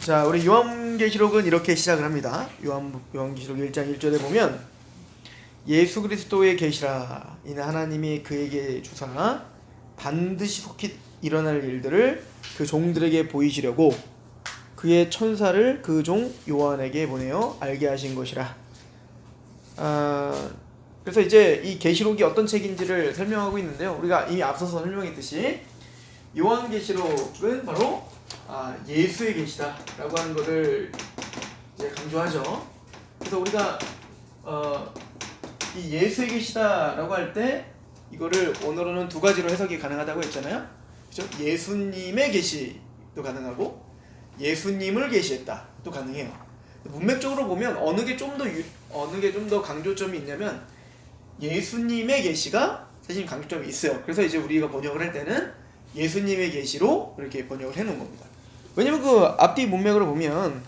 자, 우리 요한계시록은 이렇게 시작을 합니다. 요한계시록 1장 1절에 보면 예수 그리스도의 계시라 이는 하나님이 그에게 주사 반드시 속히 일어날 일들을 그 종들에게 보이시려고 그의 천사를 그 종 요한에게 보내어 알게 하신 것이라. 그래서 이제 이 계시록이 어떤 책인지를 설명하고 있는데요. 우리가 이미 앞서서 설명했듯이 요한계시록은 바로 예수의 계시다라고 하는 것을 이제 강조하죠. 그래서 우리가 이 예수의 계시다라고 할 때 이거를 오늘은 두 가지로 해석이 가능하다고 했잖아요. 그렇죠? 예수님의 계시도 가능하고 예수님을 계시했다도 가능해요. 문맥적으로 보면 어느 게 좀 더 강조점이 있냐면 예수님의 계시가 사실 강조점이 있어요. 그래서 이제 우리가 번역을 할 때는 예수님의 계시로 이렇게 번역을 해놓은 겁니다. 왜냐면 그 앞뒤 문맥으로 보면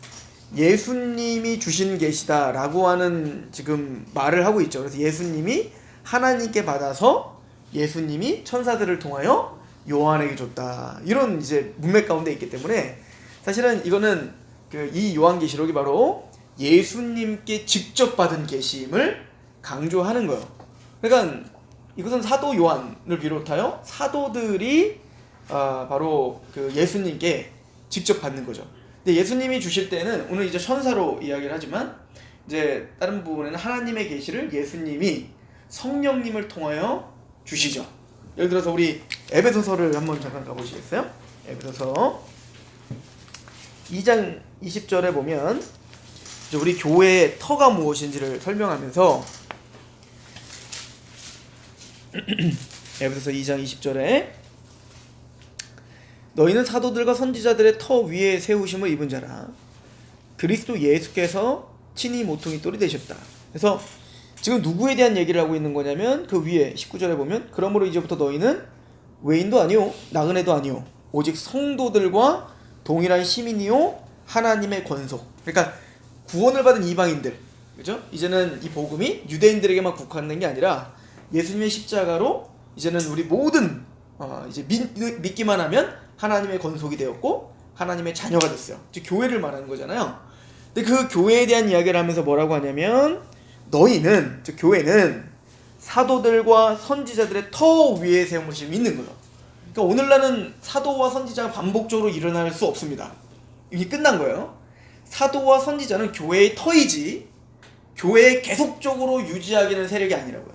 예수님이 주신 계시다라고 하는 지금 말을 하고 있죠. 그래서 예수님이 하나님께 받아서 예수님이 천사들을 통하여 요한에게 줬다. 이런 이제 문맥 가운데 있기 때문에 사실은 이거는 이 요한계시록이 바로 예수님께 직접 받은 계시임을 강조하는 거예요. 그러니까 이것은 사도 요한을 비롯하여 사도들이 바로 그 예수님께 직접 받는 거죠. 근데 예수님이 주실 때는 오늘 이제 천사로 이야기를 하지만 이제 다른 부분에는 하나님의 계시를 예수님이 성령님을 통하여 주시죠. 예를 들어서 우리 에베소서를 한번 잠깐 가보시겠어요? 에베소서 2장 20절에 보면 이제 우리 교회의 터가 무엇인지를 설명하면서 에베소서 2장 20절에 너희는 사도들과 선지자들의 터 위에 세우심을 입은 자라 그리스도 예수께서 친히 모퉁이 돌이 되셨다. 그래서 지금 누구에 대한 얘기를 하고 있는 거냐면 그 위에 19절에 보면 그러므로 이제부터 너희는 외인도 아니요 나그네도 아니요 오직 성도들과 동일한 시민이요 하나님의 권속. 그러니까 구원을 받은 이방인들, 그죠? 이제는 이 복음이 유대인들에게만 국한된 게 아니라 예수님의 십자가로 이제는 우리 모든 이제 믿기만 하면 하나님의 권속이 되었고 하나님의 자녀가 됐어요. 즉 교회를 말하는 거잖아요. 근데 그 교회에 대한 이야기를 하면서 뭐라고 하냐면 너희는, 즉 교회는 사도들과 선지자들의 터 위에 세우심이 있는 거예요. 그러니까 오늘날은 사도와 선지자가 반복적으로 일어날 수 없습니다. 이게 끝난 거예요. 사도와 선지자는 교회의 터이지 교회에 계속적으로 유지하기는 세력이 아니라고요.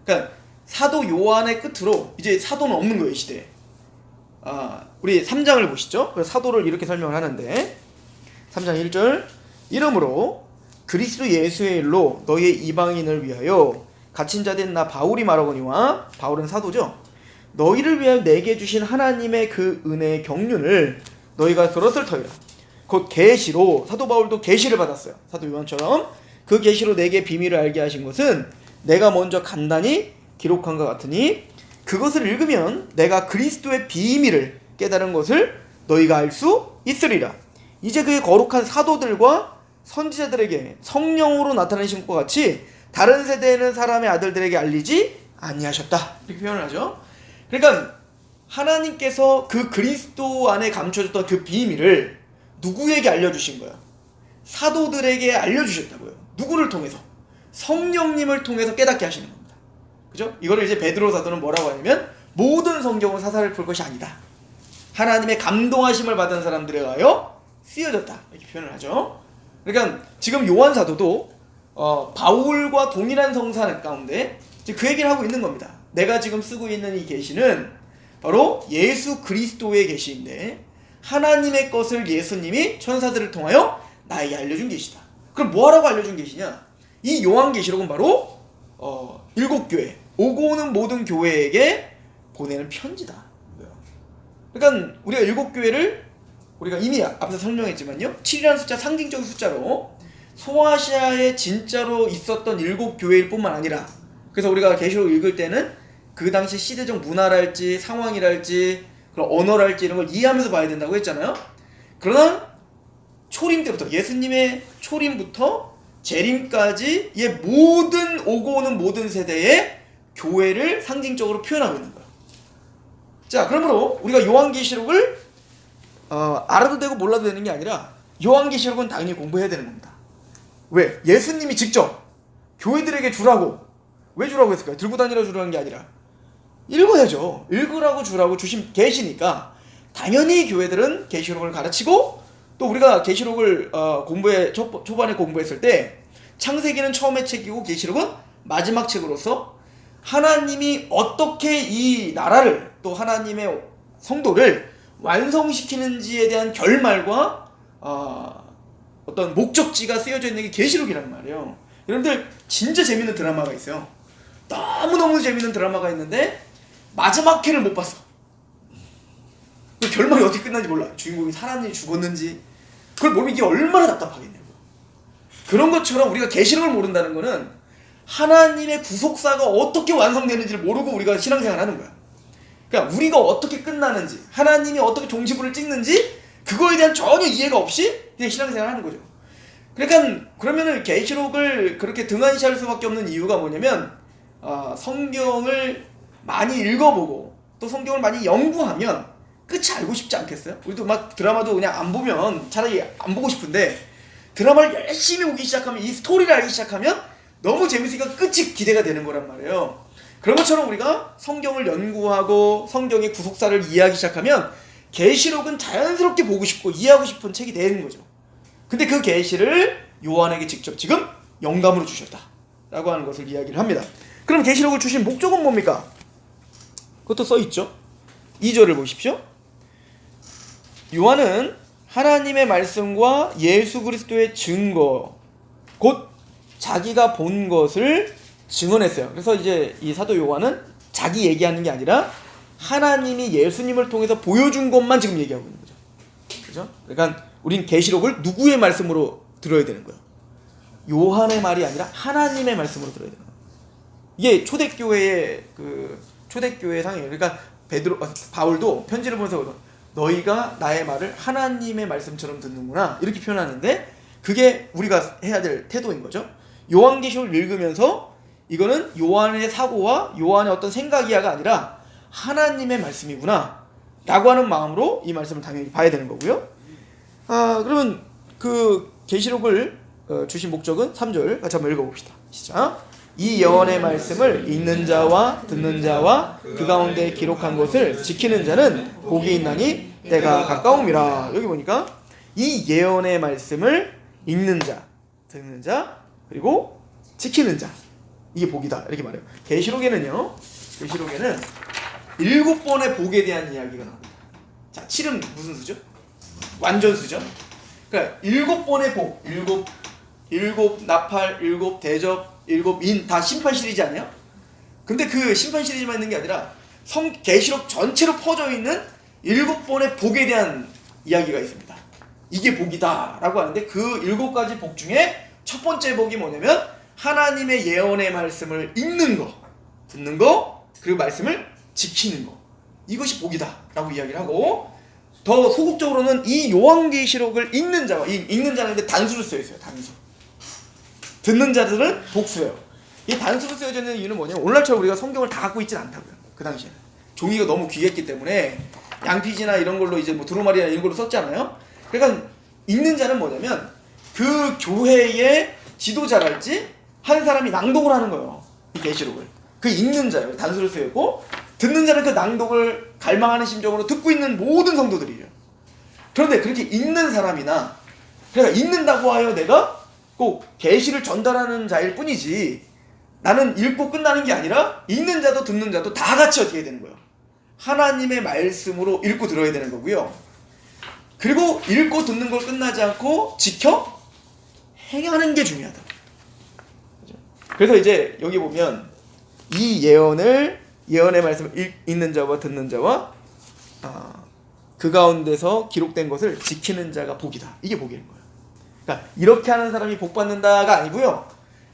그러니까 사도 요한의 끝으로 이제 사도는 없는 거예요, 이 시대에. 우리 3장을 보시죠. 그래서 사도를 이렇게 설명을 하는데 3장 1절 이러므로 그리스도 예수의 일로 너희의 이방인을 위하여 갇힌 자 된 나 바울이 말하거니와 바울은 사도죠. 너희를 위하여 내게 주신 하나님의 그 은혜의 경륜을 너희가 들었을 터이라. 곧 계시로 사도 바울도 계시를 받았어요. 사도 요한처럼 그 계시로 내게 비밀을 알게 하신 것은 내가 먼저 간단히 기록한 것 같으니 그것을 읽으면 내가 그리스도의 비밀을 깨달은 것을 너희가 알 수 있으리라. 이제 그의 거룩한 사도들과 선지자들에게 성령으로 나타내신 것과 같이 다른 세대에는 사람의 아들들에게 알리지 아니하셨다. 이렇게 표현을 하죠. 그러니까 하나님께서 그 그리스도 안에 감춰졌던 그 비밀을 누구에게 알려주신 거예요? 사도들에게 알려주셨다고요. 누구를 통해서? 성령님을 통해서 깨닫게 하시는 겁니다. 그죠? 이거를 이제 베드로 사도는 뭐라고 하냐면 모든 성경은 사사를 풀 것이 아니다. 하나님의 감동하심을 받은 사람들에 의하여 쓰여졌다. 이렇게 표현을 하죠. 그러니까 지금 요한 사도도 바울과 동일한 성사 가운데 그 얘기를 하고 있는 겁니다. 내가 지금 쓰고 있는 이 계시는 바로 예수 그리스도의 계시인데 하나님의 것을 예수님이 천사들을 통하여 나에게 알려준 계시다. 그럼 뭐하라고 알려준 계시냐? 이 요한계시록은 바로 7교회, 오고 오는 모든 교회에게 보내는 편지다. 그러니까 우리가 7교회를 우리가 이미 앞에서 설명했지만요, 7이라는 숫자 상징적인 숫자로 소아시아에 진짜로 있었던 7교회일 뿐만 아니라, 그래서 우리가 계시록 읽을 때는 그 당시 시대적 문화랄지 상황이랄지 그런 언어랄지 이런 걸 이해하면서 봐야 된다고 했잖아요. 그러나 초림 때부터, 예수님의 초림부터 재림까지의 모든 오고 오는 모든 세대의 교회를 상징적으로 표현하고 있는 거예요. 자, 그러므로 우리가 요한계시록을 알아도 되고 몰라도 되는 게 아니라 요한계시록은 당연히 공부해야 되는 겁니다. 왜? 예수님이 직접 교회들에게 주라고. 왜 주라고 했을까요? 들고 다니라 주라는 게 아니라 읽어야죠. 읽으라고 주라고 주신 계시니까 당연히 교회들은 계시록을 가르치고, 또 우리가 계시록을 초반에 공부했을 때 창세기는 처음의 책이고 계시록은 마지막 책으로서 하나님이 어떻게 이 나라를, 또 하나님의 성도를 완성시키는지에 대한 결말과 어떤 목적지가 쓰여져 있는 게 계시록이란 말이에요. 여러분들 진짜 재밌는 드라마가 있어요. 너무너무 재밌는 드라마가 있는데 마지막 회를 못 봤어. 그 결말이 어떻게 끝난지 몰라. 주인공이 살았는지 죽었는지 그걸 모르면 이게 얼마나 답답하겠냐고. 그런 것처럼 우리가 계시록을 모른다는 거는 하나님의 구속사가 어떻게 완성되는지를 모르고 우리가 신앙생활을 하는 거야. 그러니까 우리가 어떻게 끝나는지, 하나님이 어떻게 종지부를 찍는지 그거에 대한 전혀 이해가 없이 그냥 신앙생활을 하는 거죠. 그러니까 그러면은 계시록을 그렇게 등한시할 수밖에 없는 이유가 뭐냐면 성경을 많이 읽어보고 또 성경을 많이 연구하면 끝이 알고 싶지 않겠어요? 우리도 막 드라마도 그냥 안 보면 차라리 안 보고 싶은데, 드라마를 열심히 보기 시작하면, 이 스토리를 알기 시작하면 너무 재밌으니까 끝이 기대가 되는 거란 말이에요. 그런 것처럼 우리가 성경을 연구하고 성경의 구속사를 이해하기 시작하면 계시록은 자연스럽게 보고 싶고 이해하고 싶은 책이 되는 거죠. 근데 그 계시를 요한에게 직접 지금 영감으로 주셨다 라고 하는 것을 이야기를 합니다. 그럼 계시록을 주신 목적은 뭡니까? 그것도 써있죠. 2절을 보십시오. 요한은 하나님의 말씀과 예수 그리스도의 증거, 곧 자기가 본 것을 증언했어요. 그래서 이제 이 사도 요한은 자기 얘기하는 게 아니라 하나님이 예수님을 통해서 보여준 것만 지금 얘기하고 있는 거죠. 그죠? 그러니까 우린 계시록을 누구의 말씀으로 들어야 되는 거예요? 요한의 말이 아니라 하나님의 말씀으로 들어야 되는 거예요. 이게 초대교회의 초대교회의 상이에요. 그러니까 바울도 편지를 보면서 너희가 나의 말을 하나님의 말씀처럼 듣는구나 이렇게 표현하는데, 그게 우리가 해야 될 태도인 거죠. 요한계시록을 읽으면서 이거는 요한의 사고와 요한의 어떤 생각이야가 아니라 하나님의 말씀이구나 라고 하는 마음으로 이 말씀을 당연히 봐야 되는 거고요. 그러면 그 계시록을 주신 목적은 3절 같이 한번 읽어봅시다. 시작. 이 예언의 말씀을 읽는 자와 듣는 자와 그 가운데 기록한 것을 지키는 자는 복이 있나니 때가 가까움이라. 여기 보니까 이 예언의 말씀을 읽는 자, 듣는 자, 그리고 지키는 자, 이게 복이다 이렇게 말해요. 계시록에는 7번의 복에 대한 이야기가 나옵니다. 자, 7은 무슨 수죠? 완전수죠. 그러니까 7번의 복, 7 나팔, 7 대접, 7 인, 다 심판 시리즈 아니에요? 근데 그 심판 시리즈만 있는 게 아니라 계시록 전체로 퍼져 있는 7번의 복에 대한 이야기가 있습니다. 이게 복이다 라고 하는데, 그 7가지 복 중에 첫 번째 복이 뭐냐면 하나님의 예언의 말씀을 읽는 거, 듣는 거, 그리고 말씀을 지키는 거, 이것이 복이다 라고 이야기를 하고, 더 소극적으로는 이 요한계시록을 읽는 자와, 읽는 자는 근데 단수로 쓰여있어요. 단수. 듣는 자들은 복수예요. 이 단수로 쓰여져 있는 이유는 뭐냐면, 오늘날처럼 우리가 성경을 다 갖고 있지는 않다고요. 그 당시에는 종이가 너무 귀했기 때문에 양피지나 이런 걸로 이제 뭐 두루마리나 이런 걸로 썼잖아요. 그러니까 읽는 자는 뭐냐면 그 교회의 지도자랄지 한 사람이 낭독을 하는 거예요. 이 계시록을. 그 읽는 자예요. 단수로 쓰였고, 듣는 자는 그 낭독을 갈망하는 심정으로 듣고 있는 모든 성도들이에요. 그런데 그렇게 읽는 사람이나, 그러니까 읽는다고 하여 내가 꼭 계시를 전달하는 자일 뿐이지, 나는 읽고 끝나는 게 아니라 읽는 자도 듣는 자도 다 같이 어떻게 되는 거예요? 하나님의 말씀으로 읽고 들어야 되는 거고요. 그리고 읽고 듣는 걸 끝나지 않고 지켜 행하는 게 중요하다. 그래서 이제 여기 보면 이 예언의 말씀을 읽는 자와 듣는 자와 그 가운데서 기록된 것을 지키는 자가 복이다. 이게 복인 거예요. 그러니까 이렇게 하는 사람이 복 받는다가 아니고요.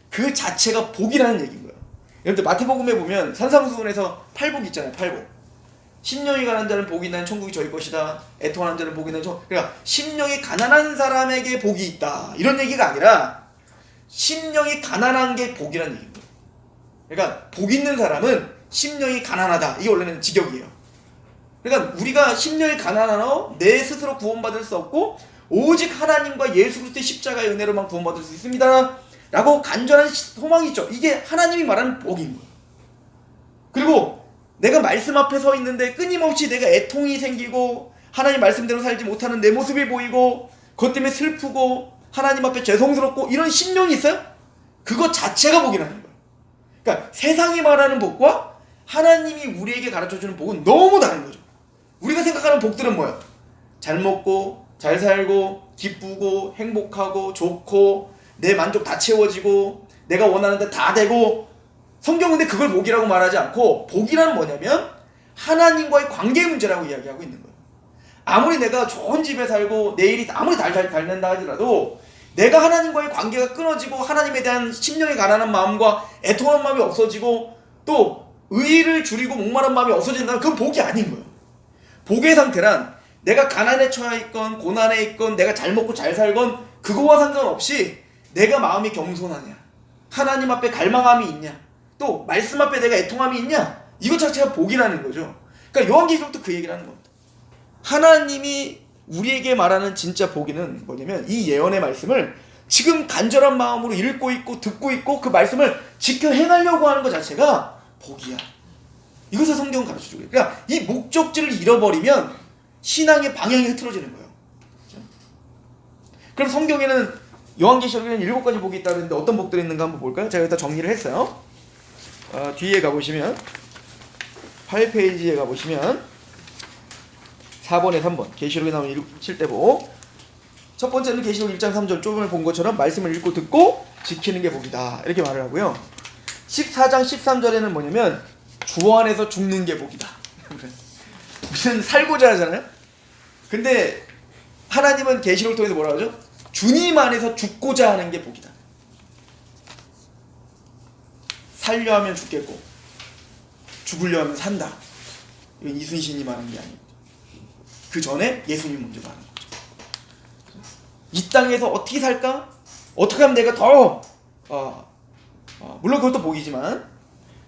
그 자체가 복이라는 얘기인 거예요. 여러분들 마태복음에 보면 산상수훈에서 8복 있잖아요. 8복. 심령이 가난한 자는 복이 있나니 천국이 저희 것이다. 애통하는 자는 복이 있나니 그러니까 심령이 가난한 사람에게 복이 있다. 이런 얘기가 아니라 심령이 가난한 게 복이라는 얘기인 거예요. 그러니까 복 있는 사람은 심령이 가난하다. 이게 원래는 직역이에요. 그러니까 우리가 심령이 가난하나 내 스스로 구원받을 수 없고 오직 하나님과 예수 그리스도의 십자가의 은혜로만 구원받을 수 있습니다 라고 간절한 소망이 있죠. 이게 하나님이 말하는 복인 거예요. 그리고 내가 말씀 앞에 서 있는데 끊임없이 내가 애통이 생기고 하나님 말씀대로 살지 못하는 내 모습이 보이고 그것 때문에 슬프고 하나님 앞에 죄송스럽고 이런 심령이 있어요? 그것 자체가 복이라는 거예요. 그러니까 세상이 말하는 복과 하나님이 우리에게 가르쳐주는 복은 너무 다른 거죠. 우리가 생각하는 복들은 뭐야? 잘 먹고 잘 살고 기쁘고 행복하고 좋고 내 만족 다 채워지고 내가 원하는 데 다 되고. 성경은 근데 그걸 복이라고 말하지 않고 복이란 뭐냐면 하나님과의 관계 문제라고 이야기하고 있는 거예요. 아무리 내가 좋은 집에 살고 내일이 아무리 잘 된다 하더라도 내가 하나님과의 관계가 끊어지고 하나님에 대한 심령의 가난한 마음과 애통한 마음이 없어지고 또 의의를 줄이고 목마른 마음이 없어진다면 그건 복이 아닌 거예요. 복의 상태란 내가 가난에 처해 있건 고난에 있건 내가 잘 먹고 잘 살건 그거와 상관없이 내가 마음이 겸손하냐, 하나님 앞에 갈망함이 있냐, 또 말씀 앞에 내가 애통함이 있냐, 이것 자체가 복이라는 거죠. 그러니까 요한계시록도 그 얘기를 하는 겁니다. 하나님이 우리에게 말하는 진짜 복이는 뭐냐면 이 예언의 말씀을 지금 간절한 마음으로 읽고 있고 듣고 있고 그 말씀을 지켜 행하려고 하는 것 자체가 복이야. 이것을 성경은 가르쳐주고 있어요. 그러니까 이 목적지를 잃어버리면 신앙의 방향이 흐트러지는 거예요. 그렇죠? 그럼 성경에는 요한계시록에는 7가지 복이 있다고 했는데 어떤 복들이 있는가 한번 볼까요? 제가 일단 정리를 했어요. 뒤에 가보시면 8페이지에 가보시면 4번에 3번 계시록에 나오는 7대 복. 첫 번째는 계시록 1장 3절 조금을 본 것처럼 말씀을 읽고 듣고 지키는 게 복이다 이렇게 말을 하고요. 14장 13절에는 뭐냐면 주 안에서 죽는 게 복이다. 무슨 살고자 하잖아요. 근데 하나님은 계시록을 통해서 뭐라 하죠? 주님 안에서 죽고자 하는 게 복이다. 살려 하면 죽겠고 죽으려 하면 산다. 이건 이순신이 말한 게 아니고 그 전에 예수님 먼저 말한 거죠. 이 땅에서 어떻게 살까? 어떻게 하면 내가 더 물론 그것도 복이지만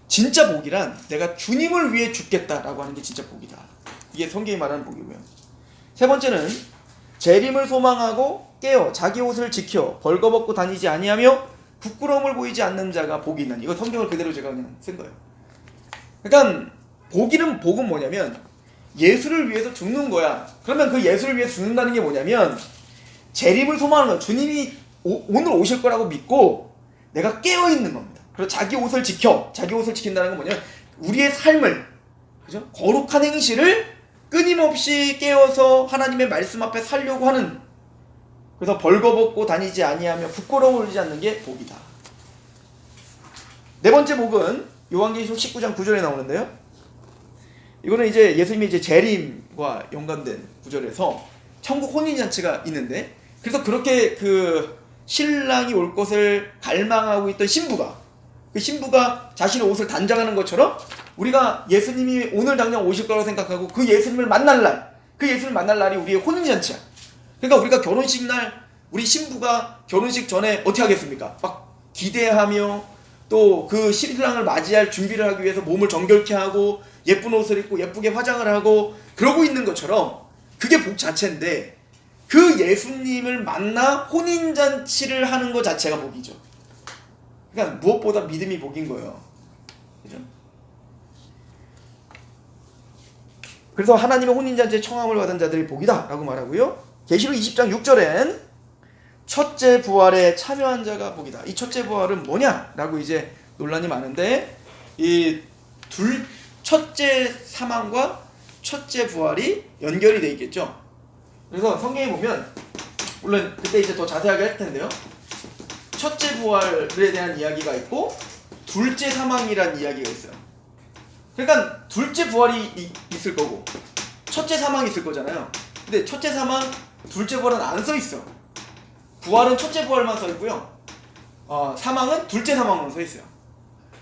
진짜 복이란 내가 주님을 위해 죽겠다라고 하는 게 진짜 복이다. 이게 성경이 말하는 복이고요. 세 번째는 재림을 소망하고 깨어 자기 옷을 지켜 벌거벗고 다니지 아니하며 부끄러움을 보이지 않는 자가 복이 있나니. 이거 성경을 그대로 제가 그냥 쓴 거예요. 그러니까 복은 뭐냐면 예수를 위해서 죽는 거야. 그러면 그 예수를 위해서 죽는다는 게 뭐냐면 재림을 소망하는 거야. 주님이 오늘 오실 거라고 믿고 내가 깨어 있는 겁니다. 그리고 자기 옷을 지켜. 자기 옷을 지킨다는 건 뭐냐면 우리의 삶을, 그죠? 거룩한 행실을 끊임없이 깨어서 하나님의 말씀 앞에 살려고 하는. 그래서 벌거벗고 다니지 아니하며 부끄러움을 울지 않는 게 복이다. 네 번째 복은 요한계시록 19장 9절에 나오는데요. 이거는 이제 예수님이 이제 재림과 연관된 구절에서 천국 혼인잔치가 있는데, 그래서 그렇게 그 신랑이 올 것을 갈망하고 있던 신부가, 그 신부가 자신의 옷을 단장하는 것처럼 우리가 예수님이 오늘 당장 오실 거라고 생각하고 그 예수님을 만날 날, 그 예수님을 만날 날이 우리의 혼인잔치야. 그러니까 우리가 결혼식 날 우리 신부가 결혼식 전에 어떻게 하겠습니까? 막 기대하며 또 그 신랑을 맞이할 준비를 하기 위해서 몸을 정결케 하고 예쁜 옷을 입고 예쁘게 화장을 하고 그러고 있는 것처럼 그게 복 자체인데, 그 예수님을 만나 혼인잔치를 하는 것 자체가 복이죠. 그러니까 무엇보다 믿음이 복인 거예요. 그죠? 그래서 하나님의 혼인잔치에 청함을 받은 자들이 복이다 라고 말하고요. 계시록 20장 6절엔 첫째 부활에 참여한 자가 복이다. 이 첫째 부활은 뭐냐? 라고 이제 논란이 많은데, 이 첫째 사망과 첫째 부활이 연결이 돼 있겠죠. 그래서 성경에 보면, 물론 그때 이제 더 자세하게 할 텐데요, 첫째 부활에 대한 이야기가 있고 둘째 사망이라는 이야기가 있어요. 그러니까 둘째 부활이 있을 거고 첫째 사망이 있을 거잖아요. 근데 첫째 사망, 둘째 부활은 안 써 있어. 부활은 첫째 부활만 써 있고요. 사망은 둘째 사망만 써 있어요.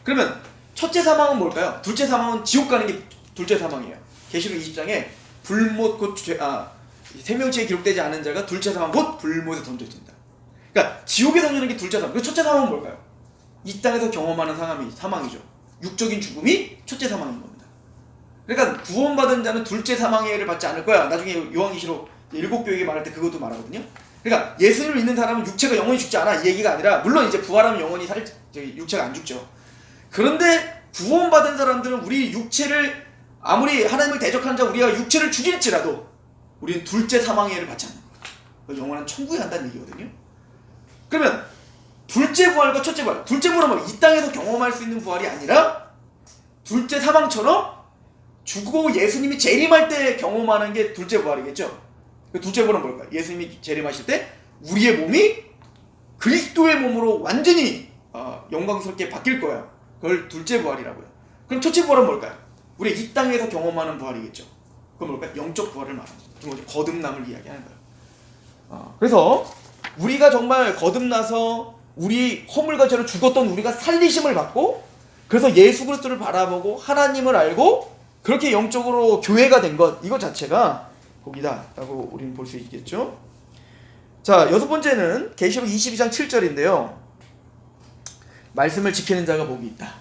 그러면 첫째 사망은 뭘까요? 둘째 사망은 지옥 가는 게 둘째 사망이에요. 계시록 20장에 불못 곧 생명책에 기록되지 않은 자가 둘째 사망 곧 불못에 던져진다. 그러니까 지옥에 던지는 게 둘째 사망. 그 첫째 사망은 뭘까요? 이 땅에서 경험하는 사망이죠. 육적인 죽음이 첫째 사망인 겁니다. 그러니까 구원받은 자는 둘째 사망의 해를 받지 않을 거야. 나중에 요한계시록 일곱 교회에 말할 때 그것도 말하거든요. 그러니까 예수님을 믿는 사람은 육체가 영원히 죽지 않아 이 얘기가 아니라, 물론 이제 부활하면 영원히 육체가 안 죽죠. 그런데 구원받은 사람들은 우리 육체를 아무리 하나님을 대적하는 자 우리가 육체를 죽일지라도 우리는 둘째 사망의 해를 받지 않는 거예요. 영원한 천국에 간다는 얘기거든요. 그러면 둘째 부활과 첫째 부활, 둘째 부활은 이 땅에서 경험할 수 있는 부활이 아니라 둘째 사망처럼 죽고 예수님이 재림할 때 경험하는 게 둘째 부활이겠죠. 둘째 부활은 뭘까요? 예수님이 재림하실 때 우리의 몸이 그리스도의 몸으로 완전히 영광스럽게 바뀔 거야. 그걸 둘째 부활이라고요. 그럼 첫째 부활은 뭘까요? 우리 이 땅에서 경험하는 부활이겠죠. 그건 뭘까요? 영적 부활을 말합니다. 좀 거듭남을 이야기하는 거예요. 그래서 우리가 정말 거듭나서 우리 허물과 죄로 죽었던 우리가 살리심을 받고, 그래서 예수 그리스도를 바라보고 하나님을 알고 그렇게 영적으로 교회가 된 것, 이것 자체가 복이다라고 우리는 볼 수 있겠죠. 자, 여섯 번째는 계시록 22장 7절인데요. 말씀을 지키는 자가 복이 있다.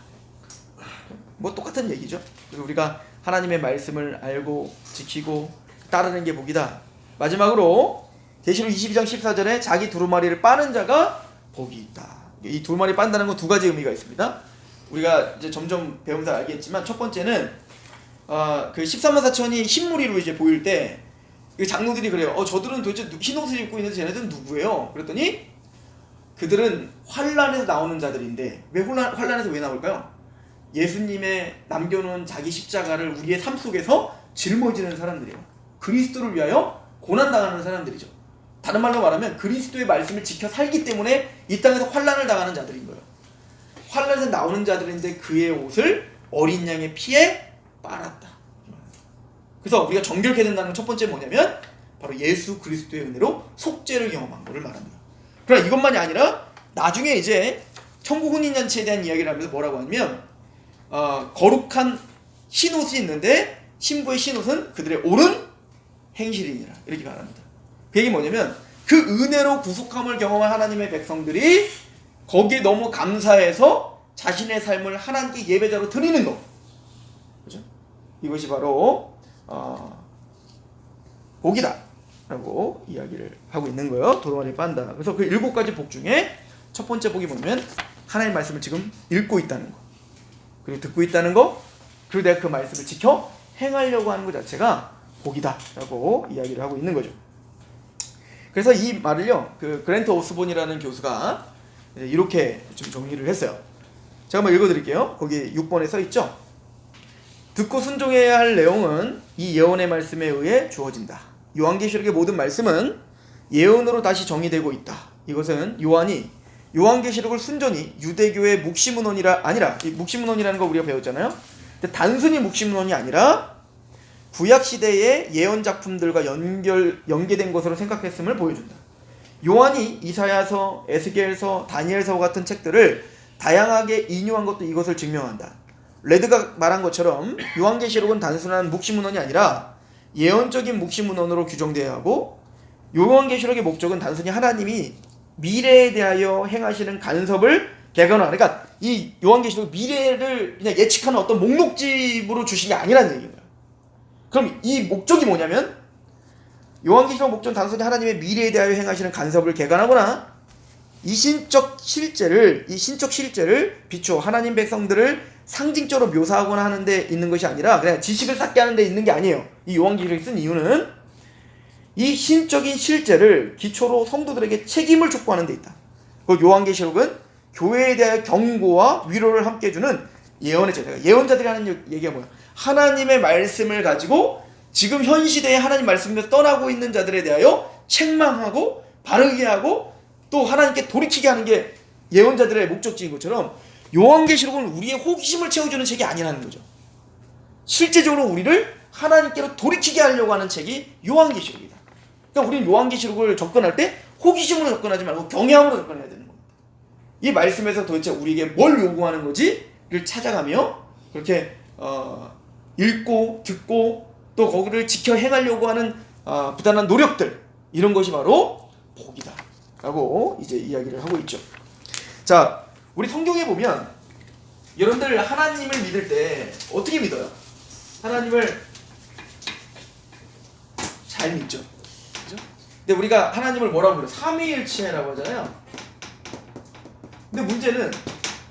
뭐 똑같은 얘기죠. 우리가 하나님의 말씀을 알고 지키고 따르는 게 복이다. 마지막으로 계시록 22장 14절에 자기 두루마리를 빠는 자가 복이 있다. 이 두루마리 빤다는 건 두 가지 의미가 있습니다. 우리가 이제 점점 배우면서 알겠지만, 첫 번째는 그 13만 4천이 흰무리로 이제 보일 때 장로들이 그래요. 저들은 도대체 흰 옷을 입고 있는데 쟤네들은 누구예요? 그랬더니 그들은 환란에서 나오는 자들인데, 왜 환란에서 왜 나올까요? 예수님의 남겨놓은 자기 십자가를 우리의 삶 속에서 짊어지는 사람들이에요. 그리스도를 위하여 고난당하는 사람들이죠. 다른 말로 말하면 그리스도의 말씀을 지켜 살기 때문에 이 땅에서 환란을 당하는 자들인 거예요. 환란에서 나오는 자들인데 그의 옷을 어린 양의 피에 빨았다. 그래서 우리가 정결케 된다는 첫 번째 뭐냐면 바로 예수 그리스도의 은혜로 속죄를 경험한 것을 말합니다. 그러나 이것만이 아니라 나중에 이제 천국 혼인잔치에 대한 이야기를 하면서 뭐라고 하냐면 거룩한 흰옷이 있는데 신부의 흰옷은 그들의 옳은 행실이니라, 이렇게 말합니다. 그 얘기 뭐냐면 그 은혜로 구속함을 경험한 하나님의 백성들이 거기에 너무 감사해서 자신의 삶을 하나님께 예배자로 드리는 것, 그죠? 이것이 바로 복이다 라고 이야기를 하고 있는 거예요. 도루마리 빤다. 그래서 그 7가지 복 중에 첫 번째 복이 뭐냐면 하나님의 말씀을 지금 읽고 있다는 거, 그리고 듣고 있다는 거, 그리고 내가 그 말씀을 지켜 행하려고 하는 것 자체가 복이다 라고 이야기를 하고 있는 거죠. 그래서 이 말을요, 그 그랜트 오스본이라는 교수가 이렇게 좀 정리를 했어요. 제가 한번 읽어드릴게요. 거기 6번에 써있죠. 듣고 순종해야 할 내용은 이 예언의 말씀에 의해 주어진다. 요한계시록의 모든 말씀은 예언으로 다시 정의되고 있다. 이것은 요한이 요한계시록을 순전히 유대교의 묵시문헌이라 아니라, 이 묵시문헌이라는 거 우리가 배웠잖아요. 근데 단순히 묵시문헌이 아니라 구약 시대의 예언 작품들과 연계된 것으로 생각했음을 보여준다. 요한이 이사야서, 에스겔서, 다니엘서 같은 책들을 다양하게 인용한 것도 이것을 증명한다. 레드가 말한 것처럼 요한계시록은 단순한 묵시문헌이 아니라 예언적인 묵시문헌으로 규정되어야 하고, 요한계시록의 목적은 단순히 하나님이 미래에 대하여 행하시는 간섭을 개관화, 그러니까 이 요한계시록 미래를 그냥 예측하는 어떤 목록집으로 주신 게 아니라는 얘기인 거예요. 그럼 이 목적이 뭐냐면 요한계시록 목적은 단순히 하나님의 미래에 대하여 행하시는 간섭을 개관하거나 이 신적 실제를 비추어 하나님 백성들을 상징적으로 묘사하거나 하는 데 있는 것이 아니라 그냥 지식을 쌓게 하는 데 있는 게 아니에요. 이 요한계시록이 쓴 이유는 이 신적인 실제를 기초로 성도들에게 책임을 촉구하는 데 있다. 그 요한계시록은 교회에 대하여 경고와 위로를 함께 주는 예언의 제자가, 예언자들이 하는 얘기가 뭐야? 하나님의 말씀을 가지고 지금 현 시대에 하나님 말씀에서 떠나고 있는 자들에 대하여 책망하고 바르게 하고 또 하나님께 돌이키게 하는 게 예언자들의 목적지인 것처럼 요한계시록은 우리의 호기심을 채워주는 책이 아니라는 거죠. 실제적으로 우리를 하나님께로 돌이키게 하려고 하는 책이 요한계시록이다. 그러니까 우리는 요한계시록을 접근할 때 호기심으로 접근하지 말고 경외함으로 접근해야 되는 겁니다. 이 말씀에서 도대체 우리에게 뭘 요구하는 거지를 찾아가며 그렇게 읽고 듣고 또 거기를 지켜 행하려고 하는 부단한 노력들, 이런 것이 바로 복이다 라고 이제 이야기를 하고 있죠. 자, 우리 성경에 보면 여러분들 하나님을 믿을 때 어떻게 믿어요? 하나님을 잘 믿죠. 근데 우리가 하나님을 뭐라고 그래요? 삼위일체라고 하잖아요. 근데 문제는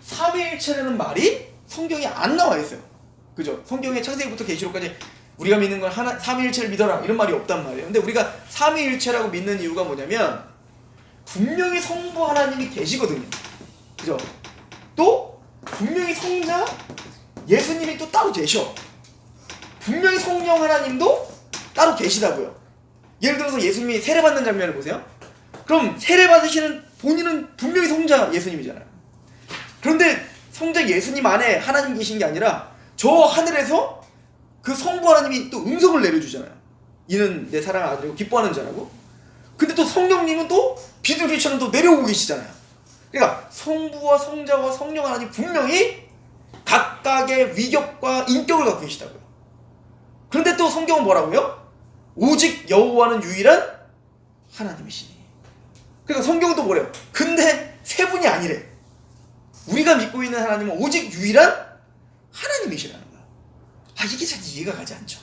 삼위일체라는 말이 성경에 안 나와 있어요. 그죠? 성경에 창세기부터 계시록까지 우리가 믿는 건 하나 삼위일체를 믿어라 이런 말이 없단 말이에요. 근데 우리가 삼위일체라고 믿는 이유가 뭐냐면 분명히 성부 하나님이 계시거든요. 그죠? 또 분명히 성자 예수님이 또 따로 계셔. 분명히 성령 하나님도 따로 계시다고요. 예를 들어서 예수님이 세례받는 장면을 보세요. 그럼 세례받으시는 본인은 분명히 성자 예수님이잖아요. 그런데 성자 예수님 안에 하나님 계신 게 아니라 저 하늘에서 그 성부 하나님이 또 음성을 내려주잖아요. 이는 내 사랑하는 아들이고 기뻐하는 자라고. 근데 또 성령님은 또 비둘기처럼 또 내려오고 계시잖아요. 그러니까 성부와 성자와 성령 하나님 분명히 각각의 위격과 인격을 갖고 계시다고요. 그런데 또 성경은 뭐라고요? 오직 여호와는 유일한 하나님이시니. 그러니까 성경은 또 뭐래요? 근데 세 분이 아니래. 우리가 믿고 있는 하나님은 오직 유일한 하나님이시라는 거야. 이게 참 이해가 가지 않죠.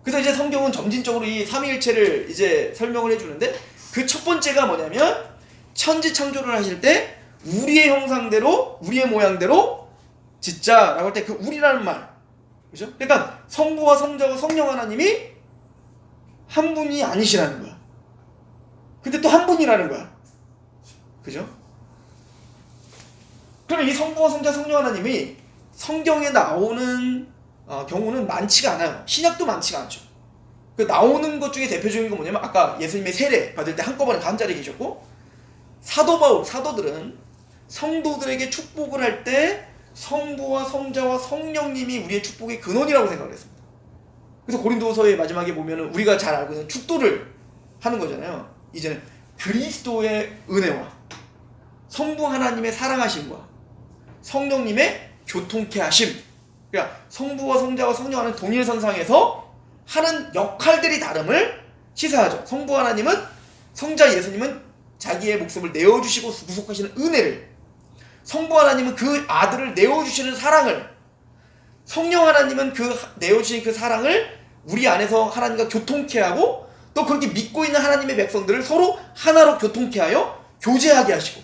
그래서 이제 성경은 점진적으로 이 삼위일체를 이제 설명을 해주는데 그 첫 번째가 뭐냐면 천지 창조를 하실 때 우리의 형상대로 우리의 모양대로 짓자라고 할 때 그 우리라는 말, 그죠? 그러니까 성부와 성자와 성령 하나님이 한 분이 아니시라는 거야. 근데 또 한 분이라는 거야. 그죠? 그럼 이 성부와 성자 성령 하나님이 성경에 나오는 경우는 많지가 않아요. 신약도 많지가 않죠. 그 나오는 것 중에 대표적인 건 뭐냐면 아까 예수님의 세례 받을 때 한꺼번에 한 자리에 계셨고, 사도 바울, 사도들은 성도들에게 축복을 할 때 성부와 성자와 성령님이 우리의 축복의 근원이라고 생각을 했습니다. 그래서 고린도서의 마지막에 보면은 우리가 잘 알고 있는 축도를 하는 거잖아요. 이제는 그리스도의 은혜와 성부 하나님의 사랑하심과 성령님의 교통케 하심, 그러니까 성부와 성자와 성령하는 동일선상에서 하는 역할들이 다름을 시사하죠. 성부 하나님은, 성자 예수님은 자기의 목숨을 내어주시고 구속하시는 은혜를, 성부 하나님은 그 아들을 내어주시는 사랑을, 성령 하나님은 그 내어주신 그 사랑을 우리 안에서 하나님과 교통케 하고, 또 그렇게 믿고 있는 하나님의 백성들을 서로 하나로 교통케 하여 교제하게 하시고,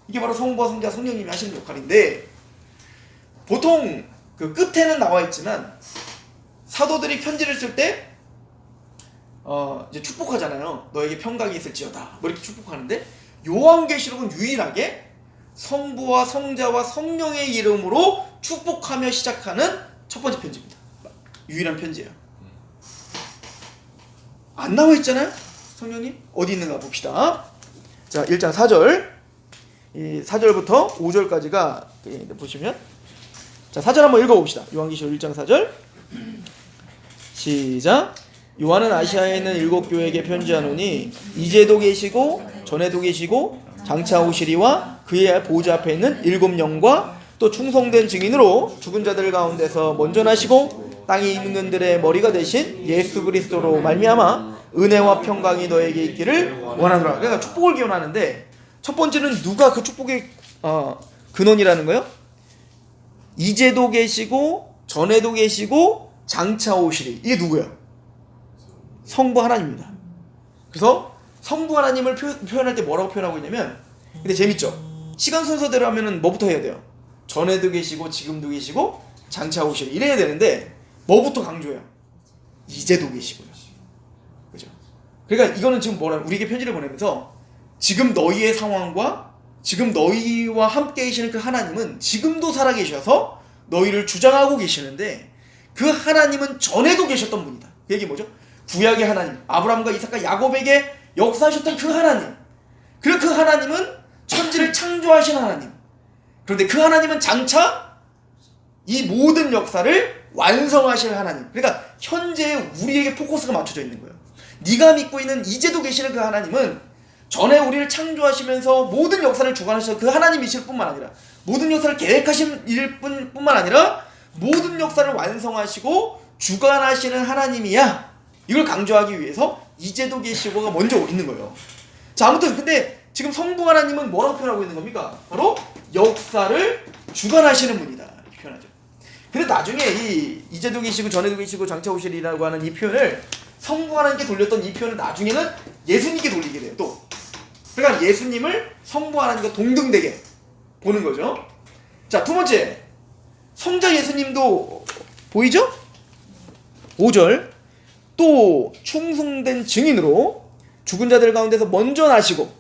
이게 바로 성부와 성자 성령님이 하시는 역할인데, 보통 그 끝에는 나와 있지만 사도들이 편지를 쓸 때 이제 축복하잖아요. 너에게 평강이 있을지어다 뭐 이렇게 축복하는데, 요한계시록은 유일하게 성부와 성자와 성령의 이름으로 축복하며 시작하는 첫 번째 편지입니다. 유일한 편지예요. 안 나와 있잖아요. 성령님 어디 있는가 봅시다. 자, 1장 4절, 이 4절부터 5절까지가 보시면, 자, 4절 한번 읽어봅시다. 요한계시록 1장 4절 시작. 요한은 아시아에 있는 7교회에게 편지하노니 이제도 계시고 전에도 계시고 장차 오시리와 그의 보좌 앞에 있는 7영과 또 충성된 증인으로 죽은 자들 가운데서 먼저 나시고 땅에 있는 들의 머리가 되신 예수 그리스도로 말미암아 은혜와 평강이 너에게 있기를 원하노라. 그러니까 축복을 기원하는데, 첫 번째는 누가 그 축복의 근원이라는 거예요? 이제도 계시고 전에도 계시고 장차 오시리. 이게 누구야? 성부 하나님입니다. 그래서 성부 하나님을 표현할 때 뭐라고 표현하고 있냐면, 근데 재밌죠? 시간 순서대로 하면은 뭐부터 해야 돼요? 전에도 계시고 지금도 계시고 장차 오시리 이래야 되는데 뭐부터 강조해요? 이제도 계시고요. 그죠? 그러니까 이거는 지금 뭐라, 우리에게 편지를 보내면서 지금 너희의 상황과 지금 너희와 함께 계시는 그 하나님은 지금도 살아계셔서 너희를 주장하고 계시는데, 그 하나님은 전에도 계셨던 분이다. 그 얘기 뭐죠? 구약의 하나님, 아브라함과 이삭과 야곱에게 역사하셨던 그 하나님, 그리고 그 하나님은 천지를 창조하신 하나님. 그런데 그 하나님은 장차 이 모든 역사를 완성하실 하나님. 그러니까 현재 우리에게 포커스가 맞춰져 있는 거예요. 네가 믿고 있는 이제도 계시는 그 하나님은 전에 우리를 창조하시면서 모든 역사를 주관하셔서 그 하나님이실 뿐만 아니라, 모든 역사를 계획하신 일 뿐만 아니라 모든 역사를 완성하시고 주관하시는 하나님이야. 이걸 강조하기 위해서 이제도 계시고가 먼저 있는 거예요. 자, 아무튼 근데 지금 성부 하나님은 뭐라고 표현하고 있는 겁니까? 바로 역사를 주관하시는 분이다 이렇게 표현하죠. 근데 나중에 이 이제도 계시고 전에도 계시고 장차 오시리라고 하는 이 표현을 성부 하나님께 돌렸던 이 표현을 나중에는 예수님께 돌리게 돼요. 또 그러니까 예수님을 성부 하나님과 동등되게 보는 거죠. 자, 두 번째, 성자 예수님도 보이죠? 5절, 또 충성된 증인으로 죽은 자들 가운데서 먼저 나시고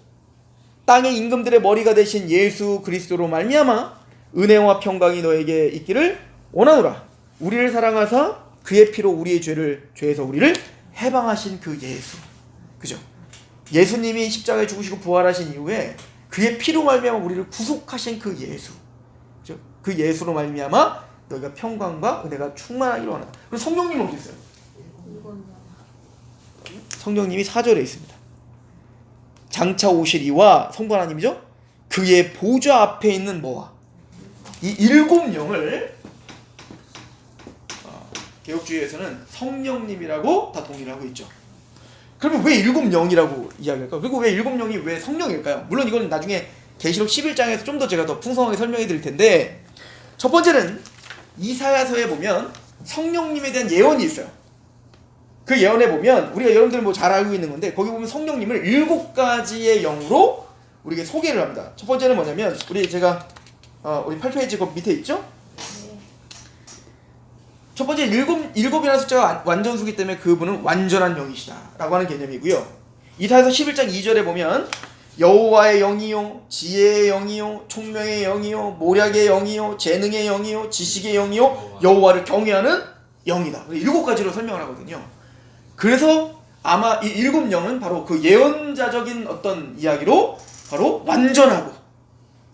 땅의 임금들의 머리가 되신 예수 그리스도로 말미암아 은혜와 평강이 너에게 있기를 원하노라. 우리를 사랑하사 그의 피로 우리의 죄에서 우리를 해방하신 그 예수. 그죠? 예수님이 십자가에 죽으시고 부활하신 이후에 그의 피로 말미암아 우리를 구속하신 그 예수. 그죠? 그 예수로 말미암아 너희가 평강과 은혜가 충만하기를 원한다. 그리고 성령님 어디 있어요? 성령님이 4절에 있습니다. 장차 오실 이와 성부 하나님이죠? 그의 보좌 앞에 있는 뭐와 이 7영을 개혁주의에서는 성령님이라고 다 동의를 하고 있죠. 그러면 왜 7영이라고 이야기할까요? 그리고 왜 7영이 왜 성령일까요? 물론 이건 나중에 계시록 11장에서 좀 더 제가 더 풍성하게 설명해 드릴 텐데, 첫 번째는 이사야서에 보면 성령님에 대한 예언이 있어요. 그 예언에 보면 우리가 여러분들 뭐 잘 알고 있는 건데, 거기 보면 성령님을 7가지의 영으로 우리에게 소개를 합니다. 첫 번째는 뭐냐면 우리 8페이지 그 밑에 있죠? 첫 번째 일곱이라는 숫자가 완전수기 때문에 그분은 완전한 영이시다 라고 하는 개념이고요. 이사야서 11장 2절에 보면 여호와의 영이요 지혜의 영이요 총명의 영이요 모략의 영이요 재능의 영이요 지식의 영이요 여호와를 경외하는 영이다. 7가지로 설명을 하거든요. 그래서 아마 이 7영은 바로 그 예언자적인 어떤 이야기로 바로 완전하고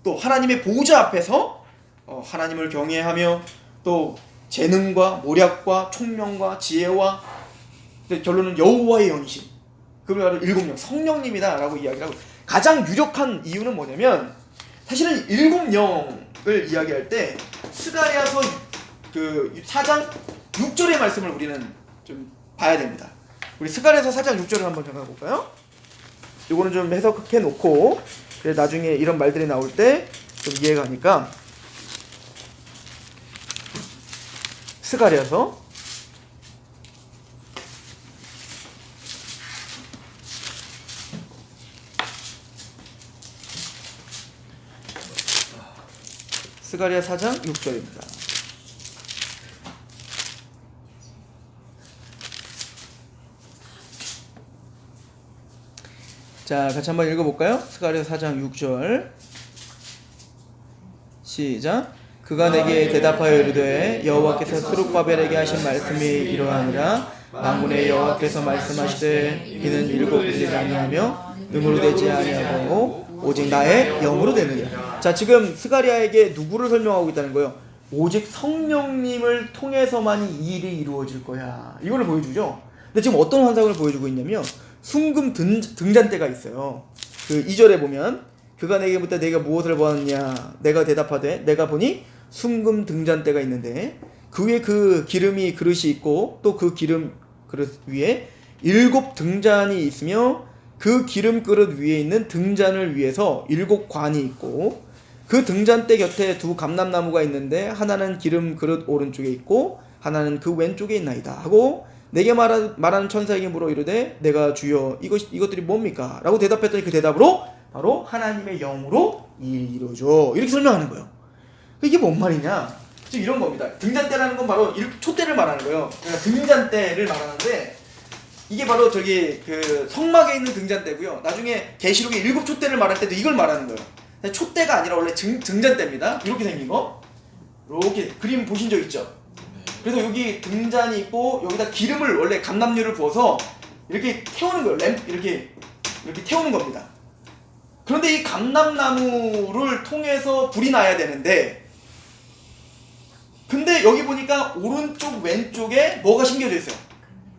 또 하나님의 보좌 앞에서 하나님을 경외하며 또 재능과 모략과 총명과 지혜와 결론은 여호와의 영이신, 그게 바로 7영 성령님이다 라고 이야기를 하고, 가장 유력한 이유는 뭐냐면 사실은 7영을 이야기할 때 스가랴서 그 4장 6절의 말씀을 우리는 좀 봐야 됩니다. 우리 스가랴서 4장 6절을 한번 잠가볼까요? 이거는 좀 해석해 놓고 그래 나중에 이런 말들이 나올 때 좀 이해가 가니까. 스가랴서 4장 6절입니다. 자, 같이 한번 읽어볼까요? 스가랴서 4장 6절 시작. 그가 내게 대답하여 이르되 여호와께서 스룹바벨에게 하신 말씀이 이러하니라. 만군의 여호와께서 말씀하시되 이는 7이지 아니하며 능으로 되지 아니하고 오직 나의 영으로 되느니라. 자, 지금 스가랴에게 누구를 설명하고 있다는 거예요? 오직 성령님을 통해서만 이 일이 이루어질 거야, 이거를 보여주죠. 근데 지금 어떤 환상을 보여주고 있냐면 순금 등잔대가 있어요. 그 2절에 보면 그가 내게 묻되 내가 무엇을 보았느냐, 내가 대답하되 내가 보니 순금 등잔대가 있는데 그 위에 그 기름이 그릇이 있고 또 그 기름 그릇 위에 7 등잔이 있으며 그 기름 그릇 위에 있는 등잔을 위해서 7 관이 있고 그 등잔대 곁에 2 감람나무가 있는데 하나는 기름 그릇 오른쪽에 있고 하나는 그 왼쪽에 있나이다 하고 내게 말하는 천사에게 물어 이르되 내가 주여 이것들이 뭡니까? 라고 대답했더니 그 대답으로 바로 하나님의 영으로 이루어져, 이렇게 설명하는 거예요. 이게 뭔 말이냐? 지금 이런 겁니다. 등잔대라는 건 바로 촛대를 말하는 거예요. 그러니까 등잔대를 말하는데 이게 바로 저기 그 성막에 있는 등잔대고요. 나중에 계시록에 7 촛대를 말할 때도 이걸 말하는 거예요. 촛대가 아니라 원래 등잔대입니다. 이렇게 생긴 거. 이렇게 그림 보신 적 있죠? 그래서 여기 등잔이 있고 여기다 기름을 원래 감람류를 부어서 이렇게 태우는 거예요. 램프 이렇게 태우는 겁니다. 그런데 이 감람나무를 통해서 불이 나야 되는데, 근데 여기 보니까 오른쪽 왼쪽에 뭐가 심겨져 있어요?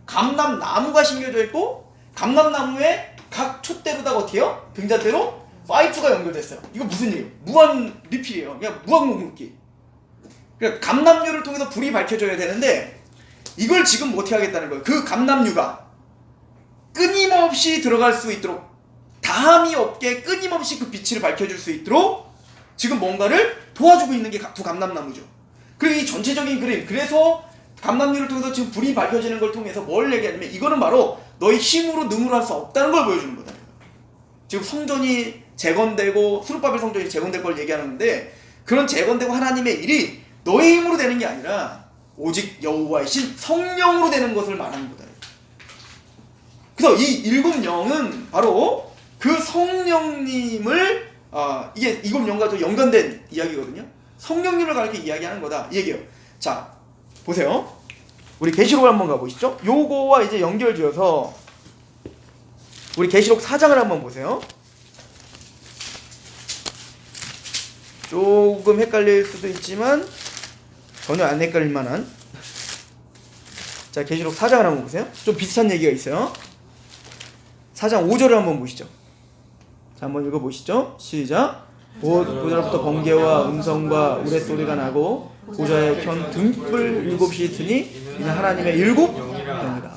감람나무가 심겨져 있고 감람나무에 각 촛대로다가 어떻게 해요? 등잔대로 파이프가 연결됐어요. 이거 무슨 얘기예요? 무한 리필이에요. 그냥 무한 공급기. 그러니까 감람류를 통해서 불이 밝혀져야 되는데 이걸 지금 어떻게 하겠다는 거예요? 그 감람류가 끊임없이 들어갈 수 있도록, 다함이 없게 끊임없이 그 빛을 밝혀줄 수 있도록 지금 뭔가를 도와주고 있는 게 2 감람나무죠. 그리고 이 전체적인 그림, 그래서 감람유를 통해서 지금 불이 밝혀지는 걸 통해서 뭘 얘기하냐면 이거는 바로 너희 힘으로 능으로 할 수 없다는 걸 보여주는 거다. 지금 성전이 재건되고 수르바벨 성전이 재건될 걸 얘기하는데 그런 재건되고 하나님의 일이 너의 힘으로 되는 게 아니라 오직 여호와의 신 성령으로 되는 것을 말하는 거다. 그래서 이 일곱 영은 바로 그 성령님을 이게 일곱 영과 좀 연관된 이야기거든요. 성령님을 가르쳐 이야기하는 거다 이 얘기예요. 자 보세요. 우리 계시록을 한번 가보시죠. 요거와 이제 연결지어서 우리 계시록 4장을 한번 보세요. 조금 헷갈릴 수도 있지만 전혀 안 헷갈릴 만한. 자 계시록 4장을 한번 보세요. 좀 비슷한 얘기가 있어요. 4장 5절을 한번 보시죠. 자 한번 읽어보시죠. 시작. 곧 보좌로부터 번개와 음성과 우레소리가 나고 보좌에 켠 등불 7이 있으니 이는 하나님의 7영이다.